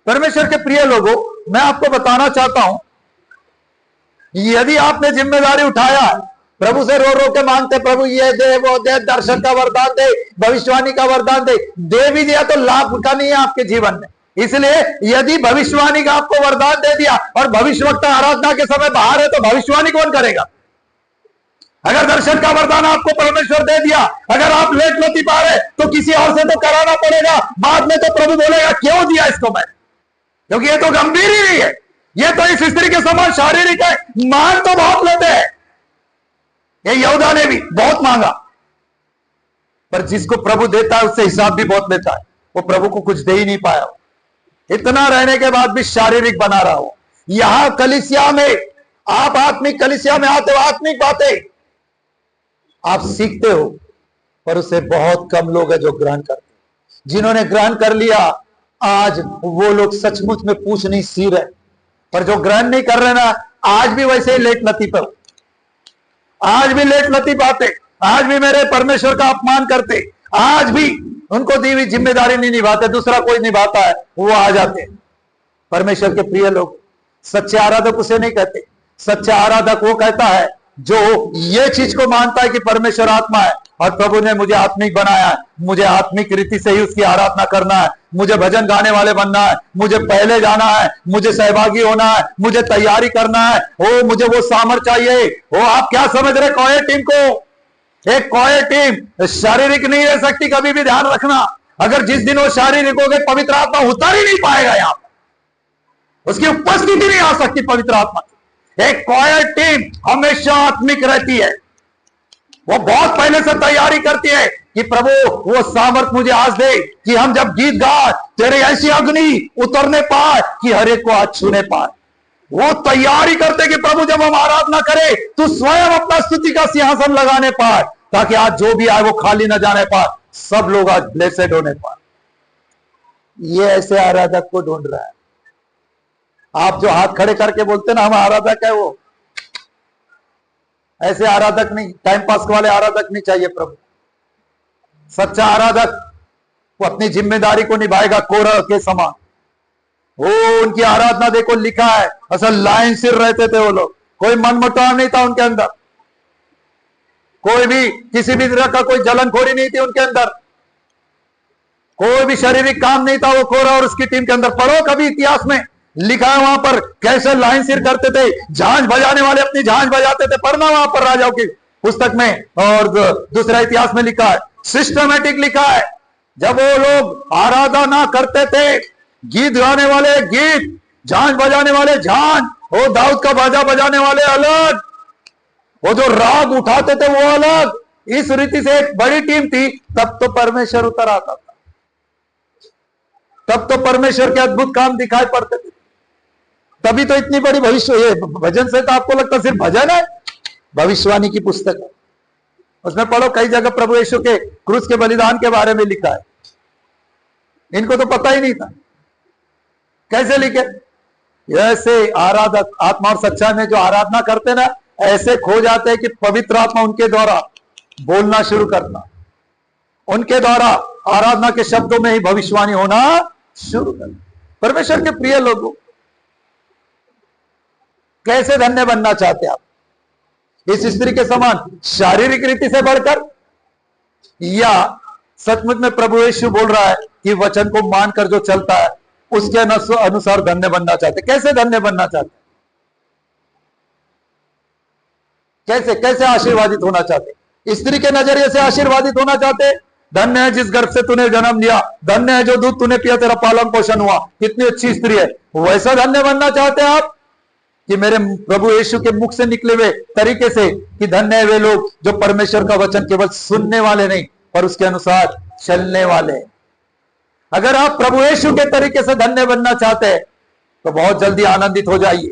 परमेश्वर के प्रिय लोगों, मैं आपको बताना चाहता हूं, यदि आपने जिम्मेदारी उठाया, प्रभु से रो रो के मांगते, प्रभु ये दे वो दे, दर्शन का वरदान दे, भविष्यवाणी का वरदान दे भी दिया तो लाभ का नहीं है आपके जीवन में। इसलिए यदि भविष्यवाणी का आपको वरदान दे दिया और भविष्यवक्ता आराधना के समय बाहर है, तो भविष्यवाणी कौन करेगा? अगर दर्शन का वरदान आपको परमेश्वर दे दिया, अगर आप लेट नहीं पा रहे, तो किसी और से तो कराना पड़ेगा। बाद में तो प्रभु बोलेगा क्यों दिया इसको मैं, क्योंकि ये तो गंभीर ही नहीं है, ये तो इस स्त्री के समान शारीरिक है। मान तो बहुत लेते हैं, ये यहूदा ने भी बहुत मांगा, पर जिसको प्रभु देता है उससे हिसाब भी बहुत लेता है। वो प्रभु को कुछ दे ही नहीं पाया, इतना रहने के बाद भी शारीरिक बना रहा हो। यहां कलीसिया में, आप आत्मिक कलीसिया में आते हो, आत्मिक बातें आप सीखते हो, पर उसे बहुत कम लोग हैं जो ग्रहण करते हैं। जिन्होंने ग्रहण कर लिया, आज वो लोग सचमुच में पूछ नहीं सी रहे, पर जो ग्रहण नहीं कर रहे ना, आज भी वैसे ही लेट लतीफ है, आज भी लेट लतीफ आते, आज भी मेरे परमेश्वर का अपमान करते, आज भी उनको दी हुई जिम्मेदारी नहीं निभाते, दूसरा कोई निभाता है, वो आ जाते। परमेश्वर के प्रिय लोग, सच्चे आराधक उसे नहीं कहते, सच्चा आराधक वो कहता है जो ये चीज को मानता है कि परमेश्वर आत्मा है और प्रभु ने मुझे आत्मिक बनाया है, मुझे आत्मिक रीति से ही उसकी आराधना करना है, मुझे भजन गाने वाले बनना है, मुझे पहले जाना है, मुझे सहभागी होना है, मुझे तैयारी करना है, ओ मुझे वो सामर्थ चाहिए। ओ आप क्या समझ रहे कोई टीम को? एक कोई टीम शारीरिक नहीं रह सकती, कभी भी ध्यान रखना। अगर जिस दिन वो शारीरिक हो गए, पवित्र आत्मा उतर ही नहीं पाएगा, यहाँ उसकी उपस्थिति नहीं आ सकती पवित्र आत्मा की। एक कोई टीम हमेशा आत्मिक रहती है, वो बहुत पहले से तैयारी करती है कि प्रभु वो सामर्थ मुझे आज दे कि हम जब गीत गाए तेरे ऐसी अग्नि उतरने पाए कि हर एक को आज छूने पाए। वो तैयारी करते कि प्रभु जब हम आराधना करें तो स्वयं अपना स्तुति का सिंहासन लगाने पाए, ताकि आज जो भी आए वो खाली न जाने पाए, सब लोग आज ब्लेसेड होने पाए। ये ऐसे आराधक को ढूंढ रहा है। आप जो हाथ खड़े करके बोलते ना हम आराधक है, वो ऐसे आराधक नहीं, टाइम पास वाले आराधक नहीं चाहिए प्रभु। सच्चा आराधक वो अपनी जिम्मेदारी को निभाएगा कोरह के समान। वो उनकी आराधना देखो लिखा है, असल लाइन सिर रहते थे वो लोग, कोई मनमुटाव नहीं था उनके अंदर, कोई भी किसी भी तरह का कोई जलनखोरी नहीं थी उनके अंदर, कोई भी शारीरिक काम नहीं था वो कोरह और उसकी टीम के अंदर। पढ़ो कभी इतिहास में लिखा है वहां पर कैसे लाइन सिर करते थे, झांझ बजाने वाले अपनी झांझ बजाते थे, पढ़ना वहां पर राजाओं की पुस्तक में, और दूसरा इतिहास में लिखा है, सिस्टमैटिक लिखा है। जब वो लोग आराधना करते थे, गीत गाने वाले गीत, झांझ बजाने वाले झांझ, वो दाऊद का बाजा बजाने वाले अलग, वो जो राग उठाते थे वो अलग। इस रीति से एक बड़ी टीम थी। तब तो परमेश्वर उतर आता था, तब तो परमेश्वर के अद्भुत काम दिखाई पड़ते थे, तभी तो इतनी बड़ी भविष्य। ये भजन से तो आपको लगता सिर्फ भजन है, भविष्यवाणी की पुस्तक है, उसमें पढ़ो कई जगह प्रभु यीशु के क्रूस के बलिदान के बारे में लिखा है। इनको तो पता ही नहीं था, कैसे लिखे? ऐसे आराधक आत्मा और सच्चाई में जो आराधना करते ना, ऐसे खो जाते हैं कि पवित्र आत्मा उनके द्वारा बोलना शुरू करना, उनके द्वारा आराधना के शब्दों में ही भविष्यवाणी होना शुरू करना। परमेश्वर के प्रिय लोगों, कैसे धन्य बनना चाहते आप? इस स्त्री के समान शारीरिक रीति से बढ़कर, या सचमुच में प्रभु यीशु बोल रहा है कि वचन को मानकर जो चलता है उसके अनुसार धन्य बनना चाहते? कैसे धन्य बनना चाहते? कैसे कैसे आशीर्वादित होना चाहते? स्त्री के नजरिए से आशीर्वादित होना चाहते? धन्य है जिस गर्भ से तूने जन्म लिया, धन्य है जो दूध तूने पिया, तेरा पालन पोषण हुआ, कितनी अच्छी स्त्री है। वैसा धन्य बनना चाहते हैं आप कि मेरे प्रभु यीशु के मुख से निकले हुए तरीके से, कि धन्य है वे लोग जो परमेश्वर का वचन केवल सुनने वाले नहीं पर उसके अनुसार चलने वाले। अगर आप प्रभु यीशु के तरीके से धन्य बनना चाहते हैं तो बहुत जल्दी आनंदित हो जाइए,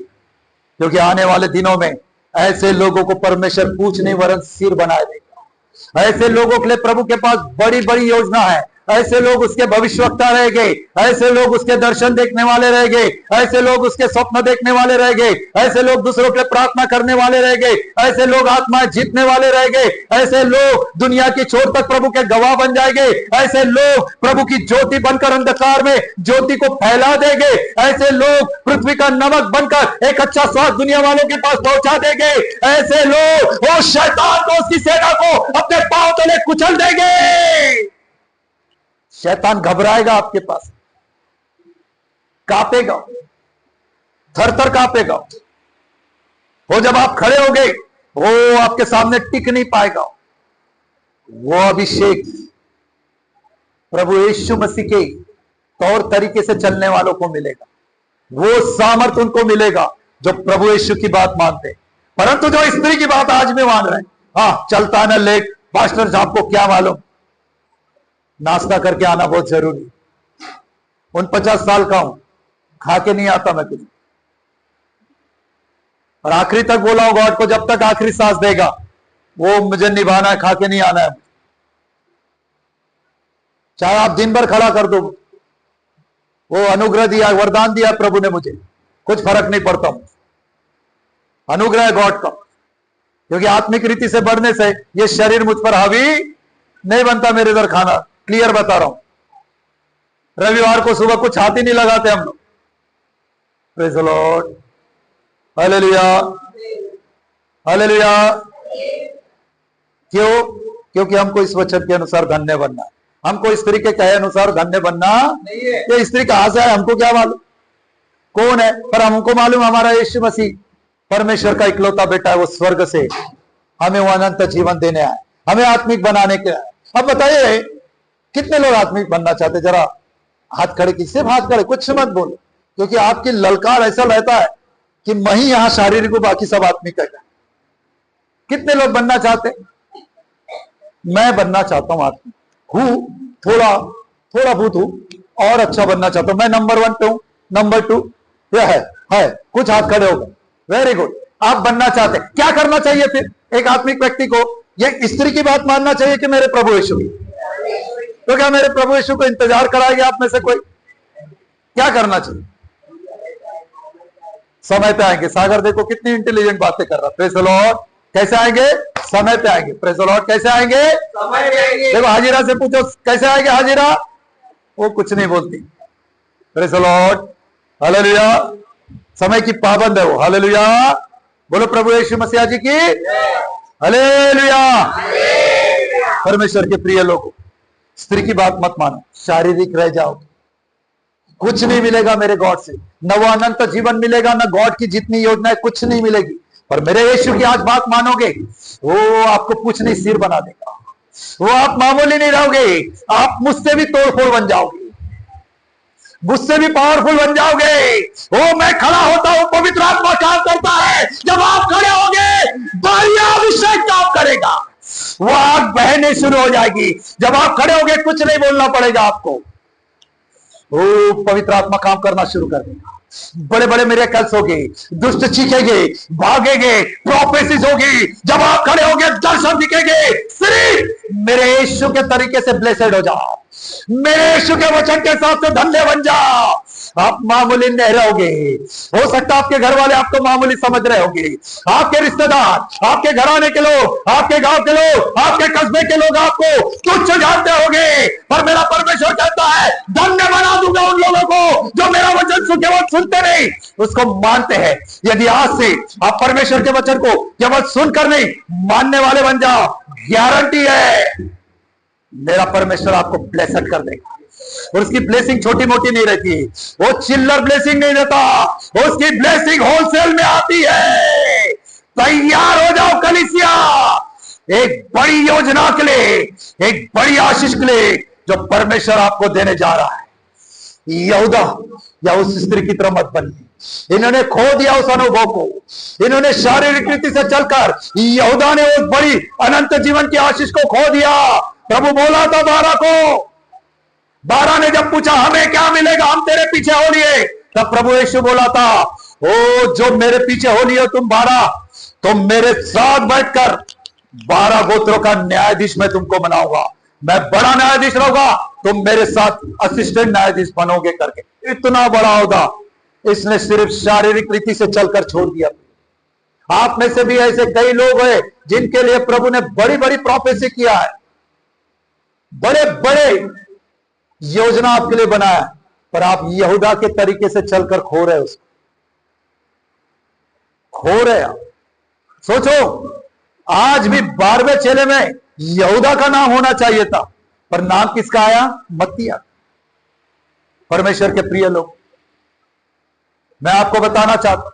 क्योंकि आने वाले दिनों में ऐसे लोगों को परमेश्वर पूछ नहीं वरन सिर बना देगा। ऐसे लोगों के लिए प्रभु के पास बड़ी बड़ी योजना है। ऐसे लोग उसके भविष्यवक्ता रह गए, ऐसे लोग उसके दर्शन देखने वाले रह गए, ऐसे लोग उसके स्वप्न देखने वाले रह गए, ऐसे लोग दूसरों के लिए प्रार्थना करने वाले रह गए, ऐसे लोग आत्माएं जीतने वाले रह गए, ऐसे लोग दुनिया की छोर तक प्रभु के गवाह बन जाएंगे, ऐसे लोग प्रभु की ज्योति बनकर अंधकार में ज्योति को फैला देंगे, ऐसे लोग पृथ्वी का नमक बनकर एक अच्छा स्वाद दुनिया वालों के पास पहुंचा देंगे, ऐसे लोग वो शैतान को उसकी सेना को अपने पांव तले कुचल देंगे। शैतान घबराएगा आपके पास, कांपेगा, थर थर कांपेगा। वो जब आप खड़े हो गए वो आपके सामने टिक नहीं पाएगा। वो अभिषेक प्रभु यीशु मसीह के तौर तरीके से चलने वालों को मिलेगा, वो सामर्थ उनको मिलेगा जो प्रभु यीशु की बात मानते हैं। परंतु जो स्त्री की बात आज में मान रहे हैं, हाँ चलता है ना लेट, पास्टर साहब को क्या मालूम, नाश्ता करके आना बहुत जरूरी। 49 साल का हूं, खा के नहीं आता मैं कुछ, और आखिरी तक बोला हूं गॉड को, जब तक आखिरी सांस देगा वो मुझे निभाना है, खा के नहीं आना है। चाहे आप दिन भर खड़ा कर दो, वो अनुग्रह दिया, वरदान दिया प्रभु ने मुझे, कुछ फर्क नहीं पड़ता, अनुग्रह है गॉड का। क्योंकि आत्मिक रीति से बढ़ने से ये शरीर मुझ पर हावी नहीं बनता। मेरे इधर खाना क्लियर बता रहा हूं। रविवार को सुबह कुछ हाथ ही नहीं लगाते हम लोग। Praise the lord, hallelujah, hallelujah. क्यों? क्योंकि हमको इस वचन के अनुसार धन्य बनना है। हमको स्त्री के कहे अनुसार धन्य बनना नहीं है। ये स्त्री कहां से है हमको क्या मालूम, कौन है? पर हमको मालूम हमारा यीशु मसीह परमेश्वर का इकलौता बेटा है। वो स्वर्ग से हमें वो अनंत जीवन देने आए, हमें आत्मिक बनाने के आए। अब बताइए कितने लोग आत्मिक बनना चाहते? जरा हाथ खड़े की, सिर्फ हाथ खड़े, कुछ मत बोलो। क्योंकि आपकी ललकार ऐसा रहता है कि मैं ही यहां शारीरिक हूं, बाकी सब आत्मिक है। कितने लोग बनना चाहते? मैं बनना चाहता हूं, आत्मिक हूं, थोड़ा बहुत हूं और अच्छा बनना चाहता हूं। मैं नंबर 1 पे हूं, नंबर 2 यह है। कुछ हाथ खड़े हो गए, वेरी गुड। आप बनना चाहते, क्या करना चाहिए फिर एक आत्मिक व्यक्ति को? ये स्त्री की बात मानना चाहिए कि मेरे प्रभु यीशु की? तो क्या मेरे प्रभु यीशु को इंतजार कराएगा आप में से कोई? क्या करना चाहिए? समय पे आएंगे। सागर देखो कितनी इंटेलिजेंट बातें कर रहा। Praise the Lord. कैसे आएंगे? समय पे आएंगे। Praise the Lord. कैसे आएंगे? समय पे आएंगे। देखो हाजिरा से पूछो कैसे आएंगे हाजिरा, वो कुछ नहीं बोलती। Praise the lord, hallelujah. समय की पाबंद है वो, हालेलुया। बोलो प्रभु यीशु मसीह जी की हालेलुया। परमेश्वर के प्रिय लोगों, स्त्री की बात मत मानो, शारीरिक रह जाओ, कुछ नहीं मिलेगा मेरे गॉड से। न वो अनंत जीवन मिलेगा, न गॉड की जितनी योजनाएं, कुछ नहीं मिलेगी। पर मेरे यीशु की आज बात मानोगे, वो आपको कुछ नहीं सिर बना देगा। वो आप मामूली नहीं रहोगे, आप मुझसे भी तोड़फोड़ बन जाओगे, मुझसे भी पावरफुल बन जाओगे। ओ मैं खड़ा होता हूं, पवित्र आत्मा काम करता है। जब आप खड़े होगे, बड़ा अभिषेक काम करेगा, वो आग बहने शुरू हो जाएगी। जब आप खड़े होगे, कुछ नहीं बोलना पड़ेगा आपको। ओ पवित्र आत्मा काम करना शुरू कर देगा। बड़े बड़े मिरेकल्स होंगे, दुष्ट चीखेंगे, भागेंगे, प्रोफेसिस होगी। जब आप खड़े होगे, दर्शन दिखेंगे। सिर्फ मेरे यीशु के तरीके से ब्लेसेड हो जाओ, मेरे यीशु के वचन के साथ से धन्य बन जाओ। आप मामूली नहीं रहोगे। हो सकता है आपके घर वाले आपको मामूली समझ रहे होंगे, आपके रिश्तेदार, आपके घराने के लोग, आपके गांव के लोग, आपके कस्बे के लोग आपको तुच्छ जानते होंगे। पर मेरा परमेश्वर कहता है, धन्य बना दूंगा उन लोगों को जो मेरा वचन केवल सुनते नहीं, उसको मानते हैं। यदि आज से आप परमेश्वर के वचन को केवल सुनकर नहीं, मानने वाले बन जाओ, गारंटी है मेरा परमेश्वर आपको ब्लेसड कर देगा। और उसकी ब्लेसिंग छोटी मोटी नहीं रहती, वो चिल्लर ब्लेसिंग नहीं देता, उसकी ब्लेसिंग होलसेल में आती है। तैयार हो जाओ कलीसिया, एक बड़ी योजना के लिए, एक बड़ी आशीष के लिए जो परमेश्वर आपको देने जा रहा है। यहूदा या उस स्त्री की तरह मत बनिए। इन्होंने खो दिया उस अनुभव को, इन्होंने शारीरिक रीति से चलकर, यहूदा ने उस बड़ी अनंत जीवन की आशीष को खो दिया। प्रभु बोला था 12 को, 12 ने जब पूछा हमें क्या मिलेगा, हम तेरे पीछे हो लिए, तब प्रभु यीशु बोला था, ओ जो मेरे पीछे हो लिए तुम 12, तो मेरे साथ बैठकर 12 गोत्रों का न्यायाधीश मैं तुमको बनाऊंगा। मैं बड़ा न्यायाधीश रहूंगा, तुम मेरे साथ असिस्टेंट न्यायाधीश बनोगे करके। इतना बड़ा होगा, इसने सिर्फ शारीरिक रीति से चलकर छोड़ दिया। आप में से भी ऐसे कई लोग हैं जिनके लिए प्रभु ने बड़ी बड़ी प्रोफेसी किया है, बड़े बड़े योजना आपके लिए बनाया, पर आप यहूदा के तरीके से चलकर खो रहे हो, उसको खो रहे आप। सोचो, आज भी 12वें चेले में यहूदा का नाम होना चाहिए था, पर नाम किसका आया? मत्तिया। परमेश्वर के प्रिय लोग, मैं आपको बताना चाहता हूं,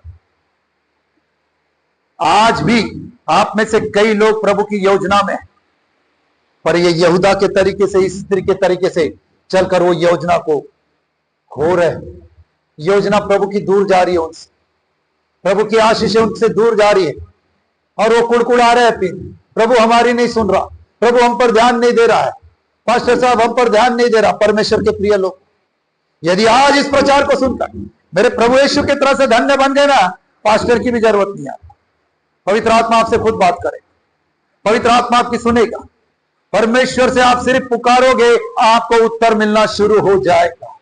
आज भी आप में से कई लोग प्रभु की योजना में, पर ये यहूदा के तरीके से, इस स्त्री के तरीके से चलकर वो योजना को खो रहे। योजना प्रभु की दूर जा रही है उनसे, प्रभु की आशीषें उनसे दूर जा रही है, और वो कुड़कुड़ा रहे हैं। प्रभु हमारी नहीं सुन रहा, प्रभु हम पर ध्यान नहीं दे रहा है, पास्टर साहब हम पर ध्यान नहीं दे रहा। परमेश्वर के प्रिय लोग, यदि आज इस प्रचार को सुनकर मेरे प्रभु यीशु की तरह से धन्य बन गए ना, पास्टर की भी जरूरत नहीं है। पवित्र आत्मा आपसे खुद बात करे, पवित्र आत्मा आपकी सुनेगा। परमेश्वर से आप सिर्फ पुकारोगे, आपको उत्तर मिलना शुरू हो जाएगा।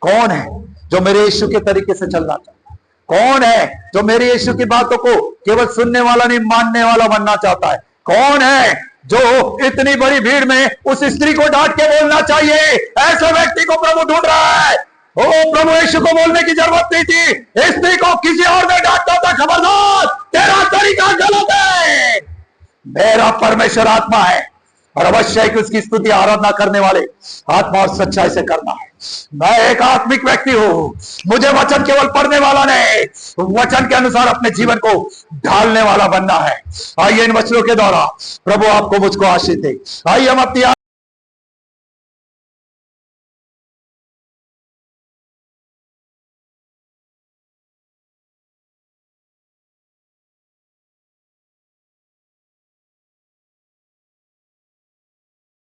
कौन है जो मेरे यीशु के तरीके से चलना चाहता है? कौन है जो मेरे यीशु की बातों को केवल सुनने वाला नहीं मानने वाला बनना चाहता है? कौन है जो इतनी बड़ी भीड़ में उस स्त्री को डांट के बोलना चाहिए? ऐसे व्यक्ति को प्रभु ढूंढ रहा है। ओ प्रभु यीशु को बोलने की जरूरत नहीं थी, स्त्री को किसी और ने डांटता था, खबरदार तेरा तरीका गलत है। मेरा परमेश्वर आत्मा है और अवश्य है कि उसकी स्तुति आराधना करने वाले आत्मा और सच्चाई से करना है। मैं एक आत्मिक व्यक्ति हूं, मुझे वचन केवल पढ़ने वाला नहीं, वचन के अनुसार अपने जीवन को ढालने वाला बनना है। आइए इन वचनों के द्वारा प्रभु आपको मुझको आशीष दे। आइए हम अपनी